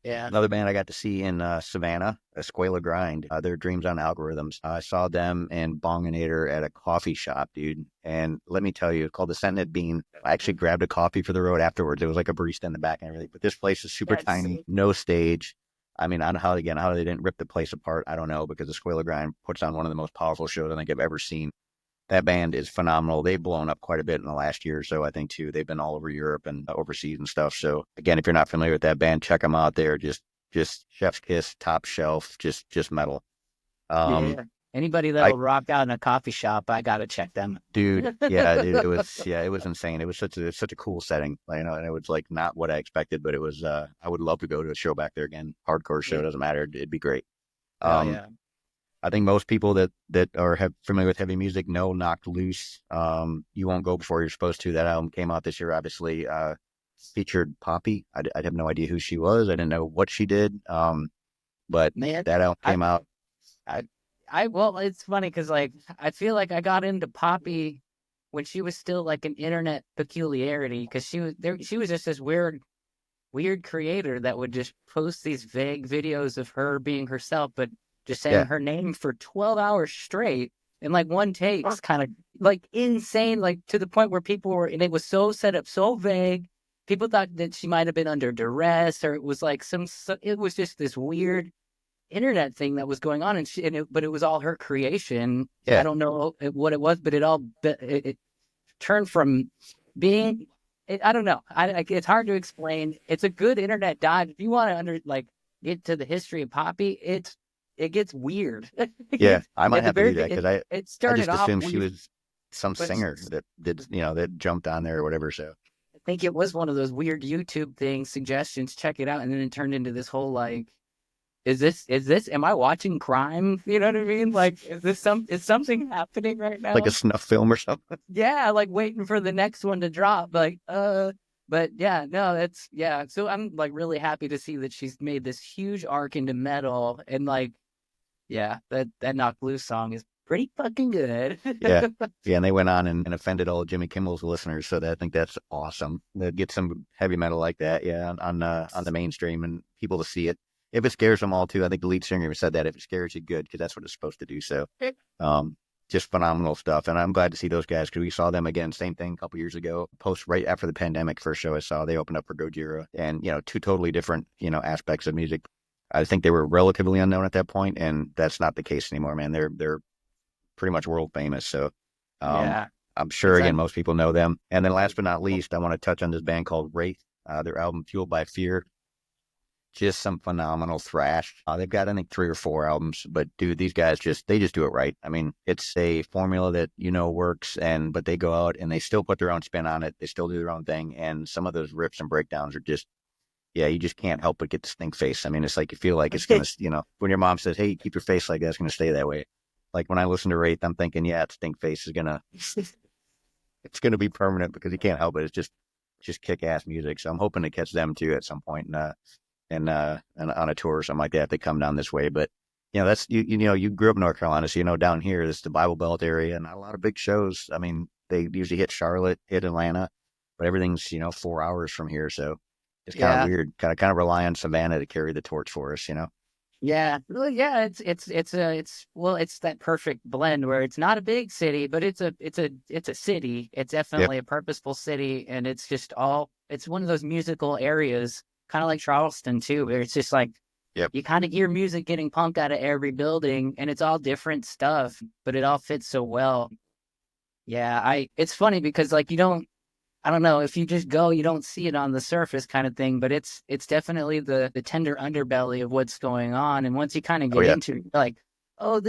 yeah. Another band I got to see in Savannah, Escuela Grind, their Dreams on Algorithms. I saw them and Bonginator at a coffee shop, dude. And let me tell you, it's called the Sentinel Bean. I actually grabbed a coffee for the road afterwards. It was like a barista in the back and everything. But this place is super tiny, no stage. I mean, I don't know how they didn't rip the place apart. I don't know, because Escuela Grind puts on one of the most powerful shows I think I've ever seen. That band is phenomenal. They've blown up quite a bit in the last year or so, I think, too. They've been all over Europe and overseas and stuff. So, again, if you're not familiar with that band, check them out. They're just chef's kiss, top shelf, just metal. Anybody that'll rock out in a coffee shop, I gotta check them. Dude, it was insane. It was such a cool setting, and it was like not what I expected, but it was. I would love to go to a show back there again. Hardcore show, doesn't matter. It'd be great. I think most people that are familiar with heavy music know Knocked Loose. You Won't Go Before You're Supposed to. That album came out this year, obviously. Featured Poppy. I have no idea who she was. I didn't know what she did. But that album came out. Well, it's funny because like I feel like I got into Poppy when she was still like an internet peculiarity because she was just this weird creator that would just post these vague videos of her being herself, but just saying her name for 12 hours straight in like one take. It's kind of like insane, like to the point where people were, and it was so set up, so vague. People thought that she might have been under duress, or it was like it was just this weird internet thing that was going on, but it was all her creation. Yeah. I don't know what it was, but it turned from being. I don't know. It's hard to explain. It's a good internet dive if you want to get to the history of Poppy. It gets weird. Yeah, I might At the have to very do that because it I started just off assumed she weird, was some but singer that did, that jumped on there or whatever. So I think it was one of those weird YouTube things, suggestions, check it out, and then it turned into this whole am I watching crime? You know what I mean? Like, is something happening right now? like a snuff film or something. Yeah, like waiting for the next one to drop. But yeah, no, yeah. So I'm like really happy to see that she's made this huge arc into metal, and like, yeah, that Knock Loose song is pretty fucking good. Yeah. Yeah, and they went on and offended all of Jimmy Kimmel's listeners, so I think that's awesome. To get some heavy metal like that, yeah, on the mainstream and people to see it. If it scares them all too, I think the lead singer said that if it scares you, good, because that's what it's supposed to do. So, just phenomenal stuff, and I'm glad to see those guys because we saw them again. Same thing a couple years ago, right after the pandemic. First show I saw, they opened up for Gojira, and two totally different aspects of music. I think they were relatively unknown at that point, and that's not the case anymore, man. They're pretty much world famous. So, Yeah, I'm sure again most people know them. And then last but not least, I want to touch on this band called Wraith. Their album Fueled by Fear. Just some phenomenal thrash. They've got, I think, 3 or 4 albums, but dude, these guys they just do it right. I mean, it's a formula that, works, but they go out and they still put their own spin on it. They still do their own thing. And some of those riffs and breakdowns are just, yeah, you just can't help but get the stink face. I mean, it's like you feel like it's going to, when your mom says, hey, keep your face like that, it's going to stay that way. Like when I listen to Wraith, I'm thinking, yeah, stink face is it's going to be permanent because you can't help it. It's just kick-ass music. So I'm hoping to catch them too at some point. And on a tour or something like that, if they come down this way. But that's you grew up in North Carolina, so down here this is the Bible Belt area, and not a lot of big shows. I mean, they usually hit Charlotte, hit Atlanta, but everything's 4 hours from here, so it's kind of weird. Kind of rely on Savannah to carry the torch for us, Yeah, well, yeah, it's that perfect blend where it's not a big city, but it's a city. It's definitely a purposeful city, and it's one of those musical areas. Kind of like Charleston too, where it's just like you kind of hear music getting pumped out of every building, and it's all different stuff, but it all fits so well. Yeah, it's funny because like I don't know, if you just go, you don't see it on the surface kind of thing, but it's definitely the tender underbelly of what's going on, and once you kind of get into it, like, oh,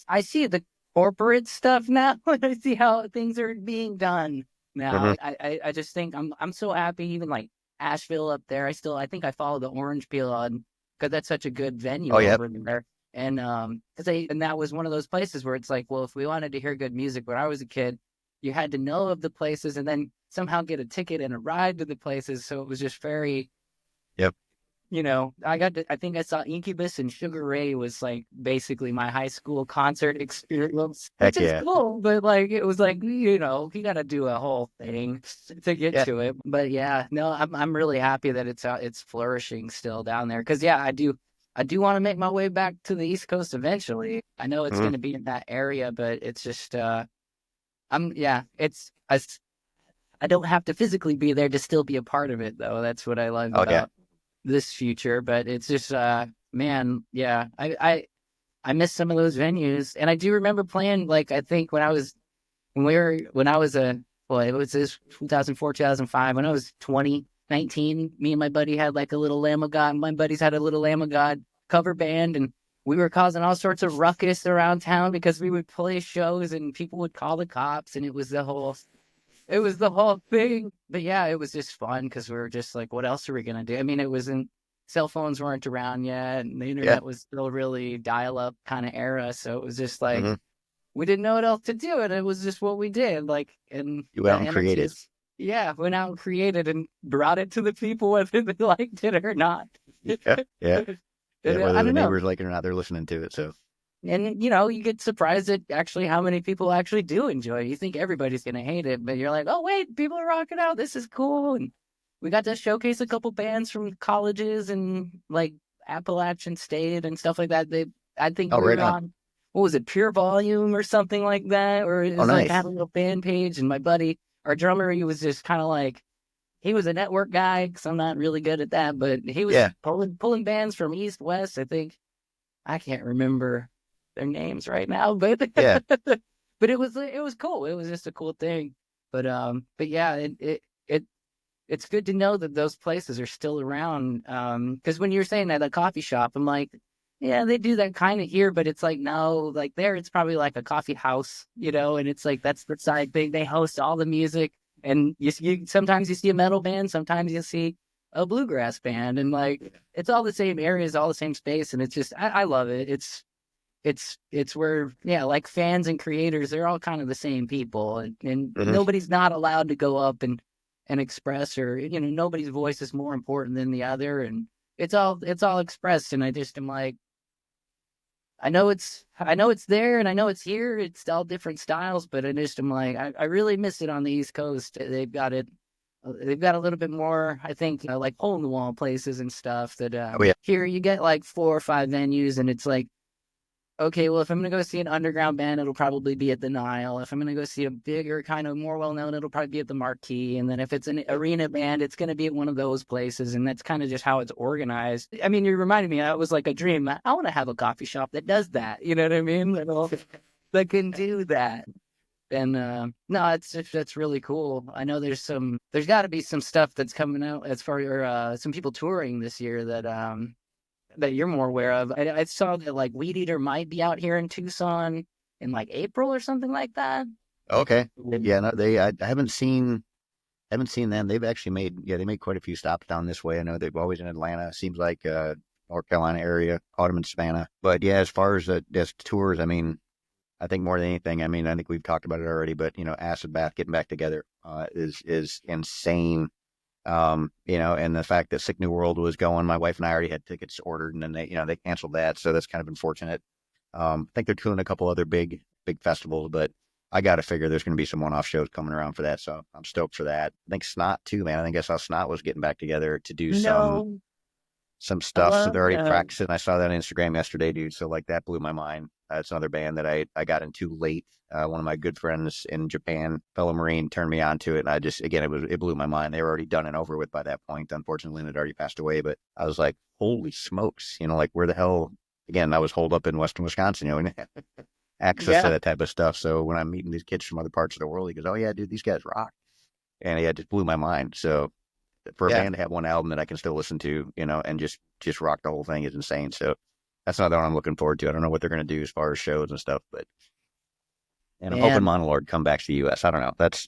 I see the corporate stuff now, I see how things are being done now. I just think I'm so happy, even like Asheville up there. I think I follow the Orange Peel on because that's such a good venue over there. And and that was one of those places where it's like, well, if we wanted to hear good music when I was a kid, you had to know of the places and then somehow get a ticket and a ride to the places. So it was just very, I think I saw Incubus and Sugar Ray was like basically my high school concert experience, which is cool, but like it was like, you got to do a whole thing to get to it. But yeah, no, I'm really happy that it's flourishing still down there because I do want to make my way back to the East Coast eventually. I know it's going to be in that area, but it's just I don't have to physically be there to still be a part of it though. That's what I love about this future, but it's just man, yeah, I miss some of those venues, and I do remember playing, like, I think when I was it was this 2004 2005 when I was 19, me and my buddy had like a little Lamb of God, my buddies had a little Lamb of God cover band, and we were causing all sorts of ruckus around town because we would play shows and people would call the cops, and it was the whole thing. But yeah, it was just fun because we were just like, what else are we going to do? I mean, cell phones weren't around yet, and the internet was still really dial-up kind of era. So it was just like, we didn't know what else to do. And it was just what we did. Like, and you went out and created. Yeah, went out and created and brought it to the people whether they liked it or not. Whether the neighbors like it or not, they're listening to it. So. And, you get surprised at actually how many people actually do enjoy it. You think everybody's going to hate it, but you're like, oh, wait, people are rocking out. This is cool. And we got to showcase a couple bands from colleges and, like, Appalachian State and stuff like that. I think we were on, what was it, Pure Volume or something like that? Or it was like, I had a little band page, and my buddy, our drummer, he was just kind of like, he was a network guy because I'm not really good at that, but he was pulling bands from East, West, I think. I can't remember their names right now, but Yeah. but it was cool. It was just a cool thing. But yeah, it's good to know that those places are still around. Because when you're saying that a coffee shop, I'm like, yeah, they do that kind of here, but it's like no, like there, it's probably like a coffee house, and it's like that's the side thing. They host all the music, and sometimes you see a metal band, sometimes you see a bluegrass band, and like it's all the same areas, all the same space, and it's just I love it. It's where like fans and creators, they're all kind of the same people, and Hmm. nobody's not allowed to go up and express, or nobody's voice is more important than the other, and it's all expressed. And I just am like, I know it's there, and I know it's here. It's all different styles, but I just am like, I really miss it on the East Coast. They've got it. They've got a little bit more, I think, like hole in the wall places and stuff. That Oh yeah. here you get like 4 or 5 venues, and it's like, okay, well, if I'm going to go see an underground band, it'll probably be at the Nile. If I'm going to go see a bigger, kind of more well-known, it'll probably be at the Marquee. And then if it's an arena band, it's going to be at one of those places. And that's kind of just how it's organized. I mean, you reminded me, that was like a dream. I want to have a coffee shop that does that. You know what I mean? That can do that. And no, that's really cool. I know there's got to be some stuff that's coming out as far as some people touring this year that you're more aware of. I saw that like Weed Eater might be out here in Tucson in like April or something like that. Okay. Yeah. No, I haven't seen them. They've actually they made quite a few stops down this way. I know they've always in Atlanta. Seems like North Carolina area, Autumn and Savannah. But yeah, as far as tours, I mean, I think more than anything, I mean, I think we've talked about it already, but Acid Bath getting back together is insane. And the fact that Sick New World was going, my wife and I already had tickets ordered, and then they canceled that, so that's kind of unfortunate. I think they're doing a couple other big festivals, but I got to figure there's going to be some one-off shows coming around for that, so I'm stoked for that. I think Snot too, man. I think I saw Snot was getting back together to do No, some I stuff, so love they're already them. practicing. I saw that on Instagram yesterday, dude. So like that blew my mind. It's another band that I got into late. One of my good friends in Japan, fellow Marine, turned me on to it, and I just again it blew my mind. They were already done and over with by that point. Unfortunately, Lynn had already passed away, but I was like, holy smokes, like where the hell? Again, I was holed up in Western Wisconsin, and access to Yeah, that type of stuff. So when I'm meeting these kids from other parts of the world, he goes, "Oh yeah, dude, these guys rock," and yeah, it just blew my mind. So for a yeah, band to have one album that I can still listen to, and just rock the whole thing is insane. So that's another one I'm looking forward to. I don't know what they're going to do as far as shows and stuff, and I'm hoping man. Monolord come back to the U.S. I don't know. That's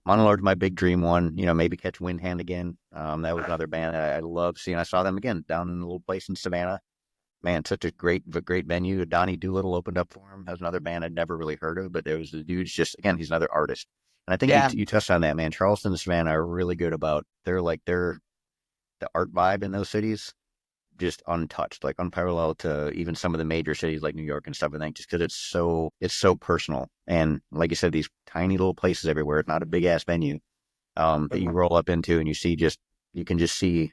Monolord's my big dream one. Maybe catch Windhand again. That was another band that I love seeing. I saw them again down in a little place in Savannah. Man, such a great venue. Donnie Doolittle opened up for him. That was another band I'd never really heard of, but there was the dude's just again, he's another artist. And I think Yeah, you touched on that, man. Charleston and Savannah are really good about they're the art vibe in those cities just untouched, like unparalleled to even some of the major cities like New York and stuff. I think just because it's so personal, and like you said, these tiny little places everywhere. It's not a big ass venue that you roll up into, and you can just see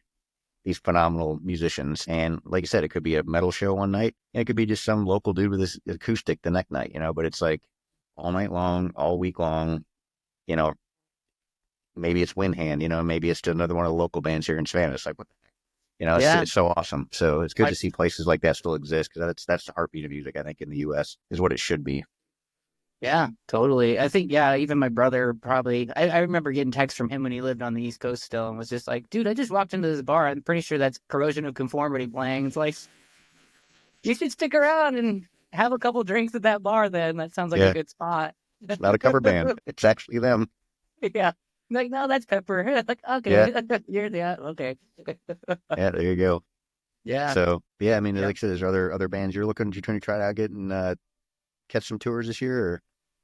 these phenomenal musicians. And like I said, it could be a metal show one night, and it could be just some local dude with his acoustic the next night. But it's like all night long, all week long. You know, maybe it's Windhand. Maybe it's just another one of the local bands here in Savannah. It's like what it's yeah. it's so awesome. So it's good to I see places like that still exist because that's the heartbeat of music. I think in the U.S. is what it should be. Yeah, totally. I think, yeah, even my brother probably, I remember getting texts from him when he lived on the East Coast still, and was just like, dude, I just walked into this bar. I'm pretty sure that's Corrosion of Conformity playing. It's like, you should stick around and have a couple drinks at that bar then. That sounds like a Yeah, good spot. it's not a cover band. It's actually them. Yeah. Like, no, that's Pepper. Like, Yeah, okay. Yeah, okay. yeah. There you go. Yeah. So yeah, I mean, Yeah. like I said, there's other bands you're trying to try out getting catch some tours this year. Or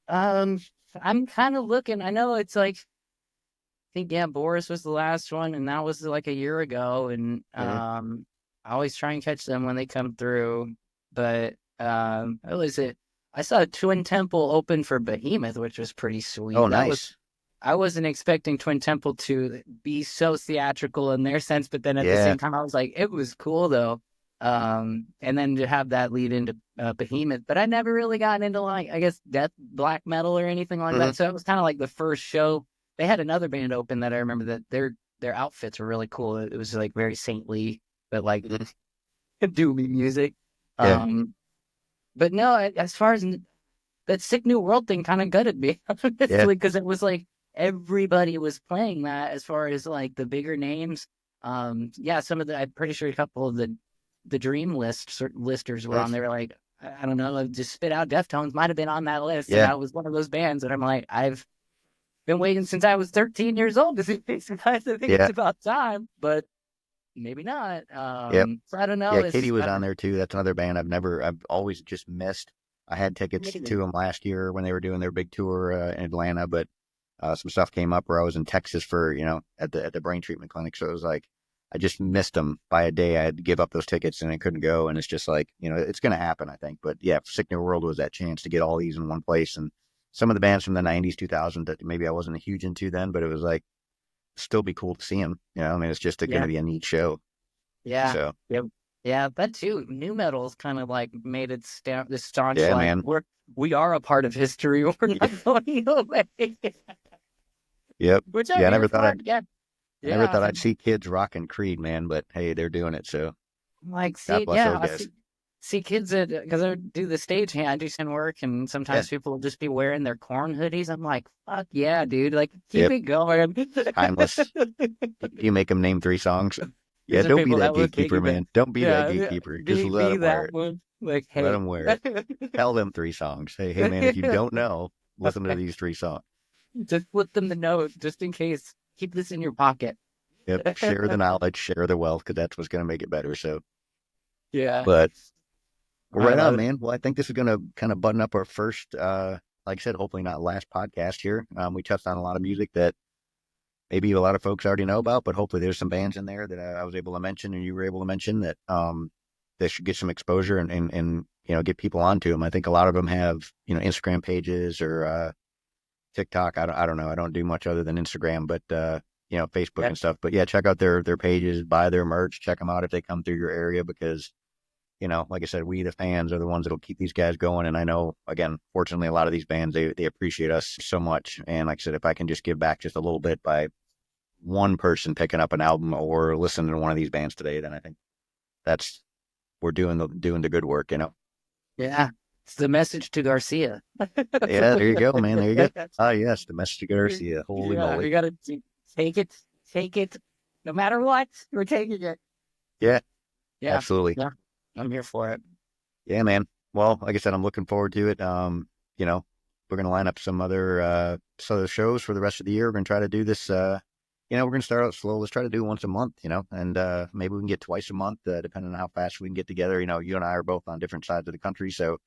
Um, I'm kind of looking. I know it's like, I think, yeah, Boris was the last one, and that was like a year ago. And Mhm. I always try and catch them when they come through. But what was it? I saw Twin Temple open for Behemoth, which was pretty Oh, sweet. nice. I wasn't expecting Twin Temple to be so theatrical in their sense, but then at the Yeah. same time, I was like, it was cool though. And then to have that lead into Behemoth, but I never really gotten into like, I guess, death black metal or anything like Hmm. that. So it was kind of like the first show. They had another band open that I remember that their outfits were really cool. It was like very saintly, but like Hmm. doomy music. Yeah. But no, as far as that Sick New World thing kind of gutted me, Yeah. honestly, because it was like everybody was playing that as far as like the bigger names. Yeah, some of the, I'm pretty sure a couple of the Dream listers were on Yes. there. Like, I don't know, just spit out Deftones might have been on that list, and Yeah. I was one of those bands. And I'm like, I've been waiting since I was 13 years old to see these guys. I think it's Yeah. about time, but maybe not. Yep. So I don't know. Yeah. It's Katie was on there too. That's another band I've always just missed. I had tickets to them last year when they were doing their big tour in Atlanta, but some stuff came up where I was in Texas for, at the brain treatment clinic. So it was like, I just missed them by a day. I had to give up those tickets and I couldn't go. And it's just like, it's going to happen, I think. But yeah, Sick New World was that chance to get all these in one place. And some of the bands from the 90s, 2000s that maybe I wasn't huge into then, but it was like, still be cool to see them. I mean, it's just going to yeah, be a neat show. yeah, So yep, yeah. That too. New metal's kind of like made it this staunch. yeah, Like man. we are a part of history. We're Yeah. not going away. Yep. Which I'm Yeah. here for. Yeah, I never yeah. thought I'd see kids rocking Creed, man, but hey, they're doing it. So Like, God see, bless yeah, those I guys. see kids that, because I do the stagehand, I do some work, and Yeah. sometimes people will just be wearing their corn hoodies. I'm like, fuck yeah, dude, like, keep Yep. it going. Timeless. You make them name 3 songs. Yeah, These are don't be people that that will take gatekeeper, you back. man. Don't be that Yeah, yeah, gatekeeper. Just let be them wear that it. one. Like, Let hey. them wear it. Tell them 3 songs. Hey, man, if you don't know, listen to these 3 songs. Just flip them the note, just in case. Keep this in your pocket. Yep. Share the knowledge, share the wealth, because that's what's going to make it better. So, Yeah, but well, I right on, love it. man. Well, I think this is going to kind of button up our first, like I said, hopefully not last podcast here. We touched on a lot of music that maybe a lot of folks already know about, but hopefully there's some bands in there that I was able to mention and you were able to mention that they should get some exposure and get people onto them. I think a lot of them have Instagram pages or TikTok. I don't know. I don't do much other than Instagram, but Facebook Yeah, and stuff. But yeah, check out their pages, buy their merch, check them out if they come through your area because like I said, we the fans are the ones that'll keep these guys going. And I know, again, fortunately, a lot of these bands they appreciate us so much. And like I said, if I can just give back just a little bit by one person picking up an album or listening to one of these bands today, then I think that's we're doing the good work. yeah. It's the message to Garcia. Yeah, there you go, man. There you go. Ah, yes, the message to Garcia. Holy Yeah, moly. we gotta take it, no matter what. We're taking it. Yeah, Yeah, absolutely. yeah, I'm here for it. Yeah, man. Well, like I said, I'm looking forward to it. We're gonna line up some other shows for the rest of the year. We're gonna try to do this. We're gonna start out slow. Let's try to do once a month. And maybe we can get twice a month, depending on how fast we can get together. You and I are both on different sides of the country, so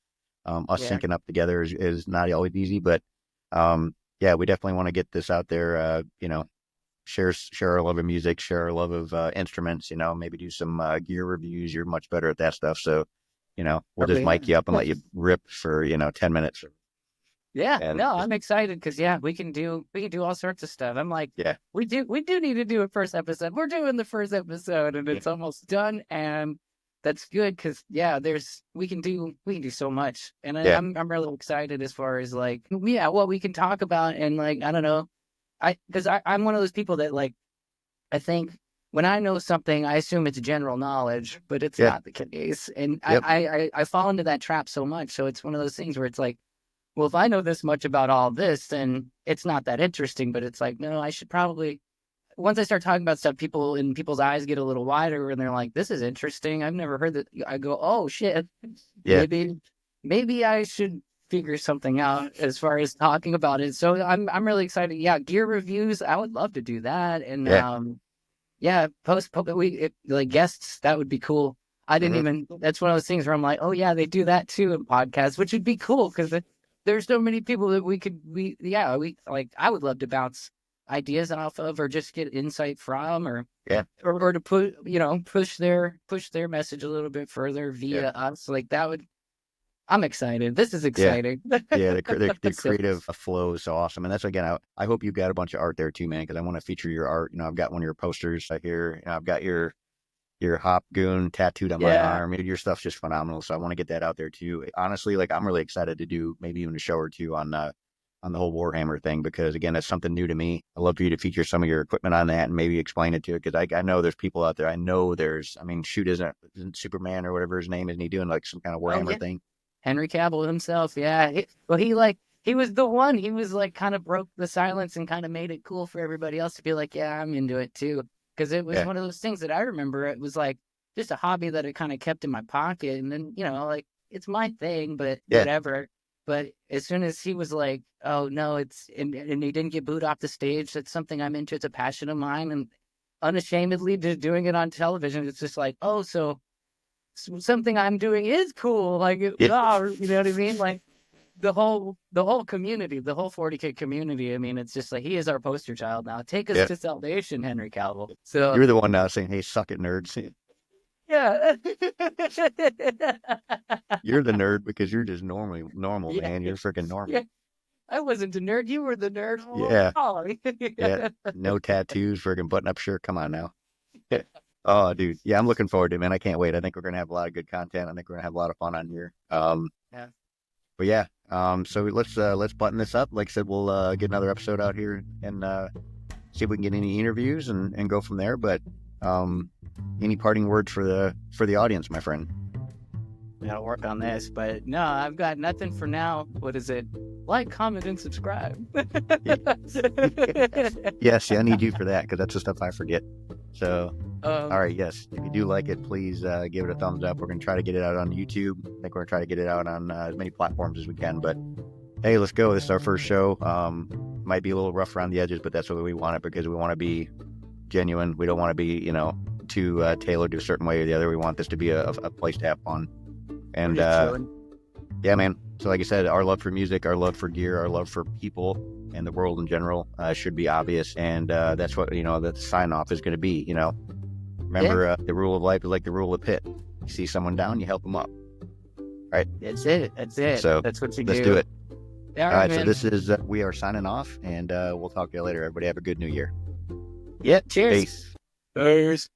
us Yeah, syncing up together is not always easy. But yeah, we definitely want to get this out there. Share our love of music, share our love of instruments. Maybe do some gear reviews. You're much better at that stuff, so we'll just okay, mic you up and let you rip for 10 minutes. yeah. And No, just, I'm excited because we can do all sorts of stuff. I'm like, yeah, we do need to do a first episode. We're doing the first episode, and yeah, it's almost done, and that's good because we can do so much, and yeah, I'm really excited as far as like what we can talk about, and like I don't know, I'm one of those people that like I think when I know something, I assume it's general knowledge, but it's yeah, not the case. And yep, I fall into that trap so much. So it's one of those things where it's like, well, if I know this much about all this, then it's not that interesting. But it's like, no, I should probably, once I start talking about stuff, people's eyes get a little wider and they're like, this is interesting. I've never heard that. I go, oh shit, yeah, maybe, maybe I should figure something out as far as talking about it. So I'm really excited. Yeah. Gear reviews. I would love to do that. And, yeah, yeah, like guests, that would be cool. I didn't hmm even, that's one of those things where I'm like, oh yeah, they do that too in podcasts, which would be cool because there's so many people that like, I would love to bounce ideas off of or just get insight from yeah, or to put, push their message a little bit further yeah, via us. Like I'm excited. This is yeah. exciting. Yeah, the So, creative flow is so awesome, and that's again. I hope you've got a bunch of art there too, man. Because I want to feature your art. I've got one of your posters here. I've got your Hop Goon tattooed on my yeah. arm. Your stuff's just phenomenal. So I want to get that out there too. Honestly, like I'm really excited to do maybe even a show or two on on the whole Warhammer thing, because again, that's something new to me. I'd love for you to feature some of your equipment on that and maybe explain it to it, because I know there's people out there. I know shoot, isn't Superman or whatever his name is, and he doing like some kind of Warhammer thing? Henry Cavill himself, yeah. He was the one. He was like kind of broke the silence and kind of made it cool for everybody else to be like, yeah, I'm into it too. Because it was one of those things that I remember. It was like just a hobby that I kind of kept in my pocket, and then like it's my thing, but whatever. But as soon as he was like, oh no, and he didn't get booed off the stage. That's something I'm into. It's a passion of mine, and unashamedly just doing it on television. It's just like, oh, so something I'm doing is cool. Like, you know what I mean? Like the whole community, the whole 40K community. I mean, it's just like, he is our poster child now. Take us to salvation, Henry Cavill. So you're the one now saying, hey, suck it, nerds. Yeah. You're the nerd because you're just normal, man. You're freaking normal. Yeah. I wasn't a nerd. You were the nerd. Yeah. No tattoos, freaking button-up shirt. Come on now. Oh, dude. Yeah, I'm looking forward to it, man. I can't wait. I think we're going to have a lot of good content. I think we're going to have a lot of fun on here. But yeah, so let's button this up. Like I said, we'll get another episode out here and see if we can get any interviews and go from there. But any parting words for the audience, my friend? I gotta work on this, but no, I've got nothing for now. What is it? Like, comment, and subscribe. Yes, I need you for that, because that's the stuff I forget. So, all right, yes, if you do like it, please give it a thumbs up. We're going to try to get it out on YouTube. I think we're going to try to get it out on as many platforms as we can. But hey, let's go. This is our first show. Might be a little rough around the edges, but that's what we want it, because we want to be genuine. We don't want to be, too tailored to a certain way or the other. We want this to be a place to have fun. And yeah, man. So like I said, our love for music, our love for gear, our love for people and the world in general should be obvious. And that's what, the sign off is going to be, Remember, the rule of life is like the rule of pit. You see someone down, you help them up. Right? That's it. So that's what you do. Let's do it. All right, so this is, we are signing off, and we'll talk to you later. Everybody have a good new year. Yep. Cheers. Peace.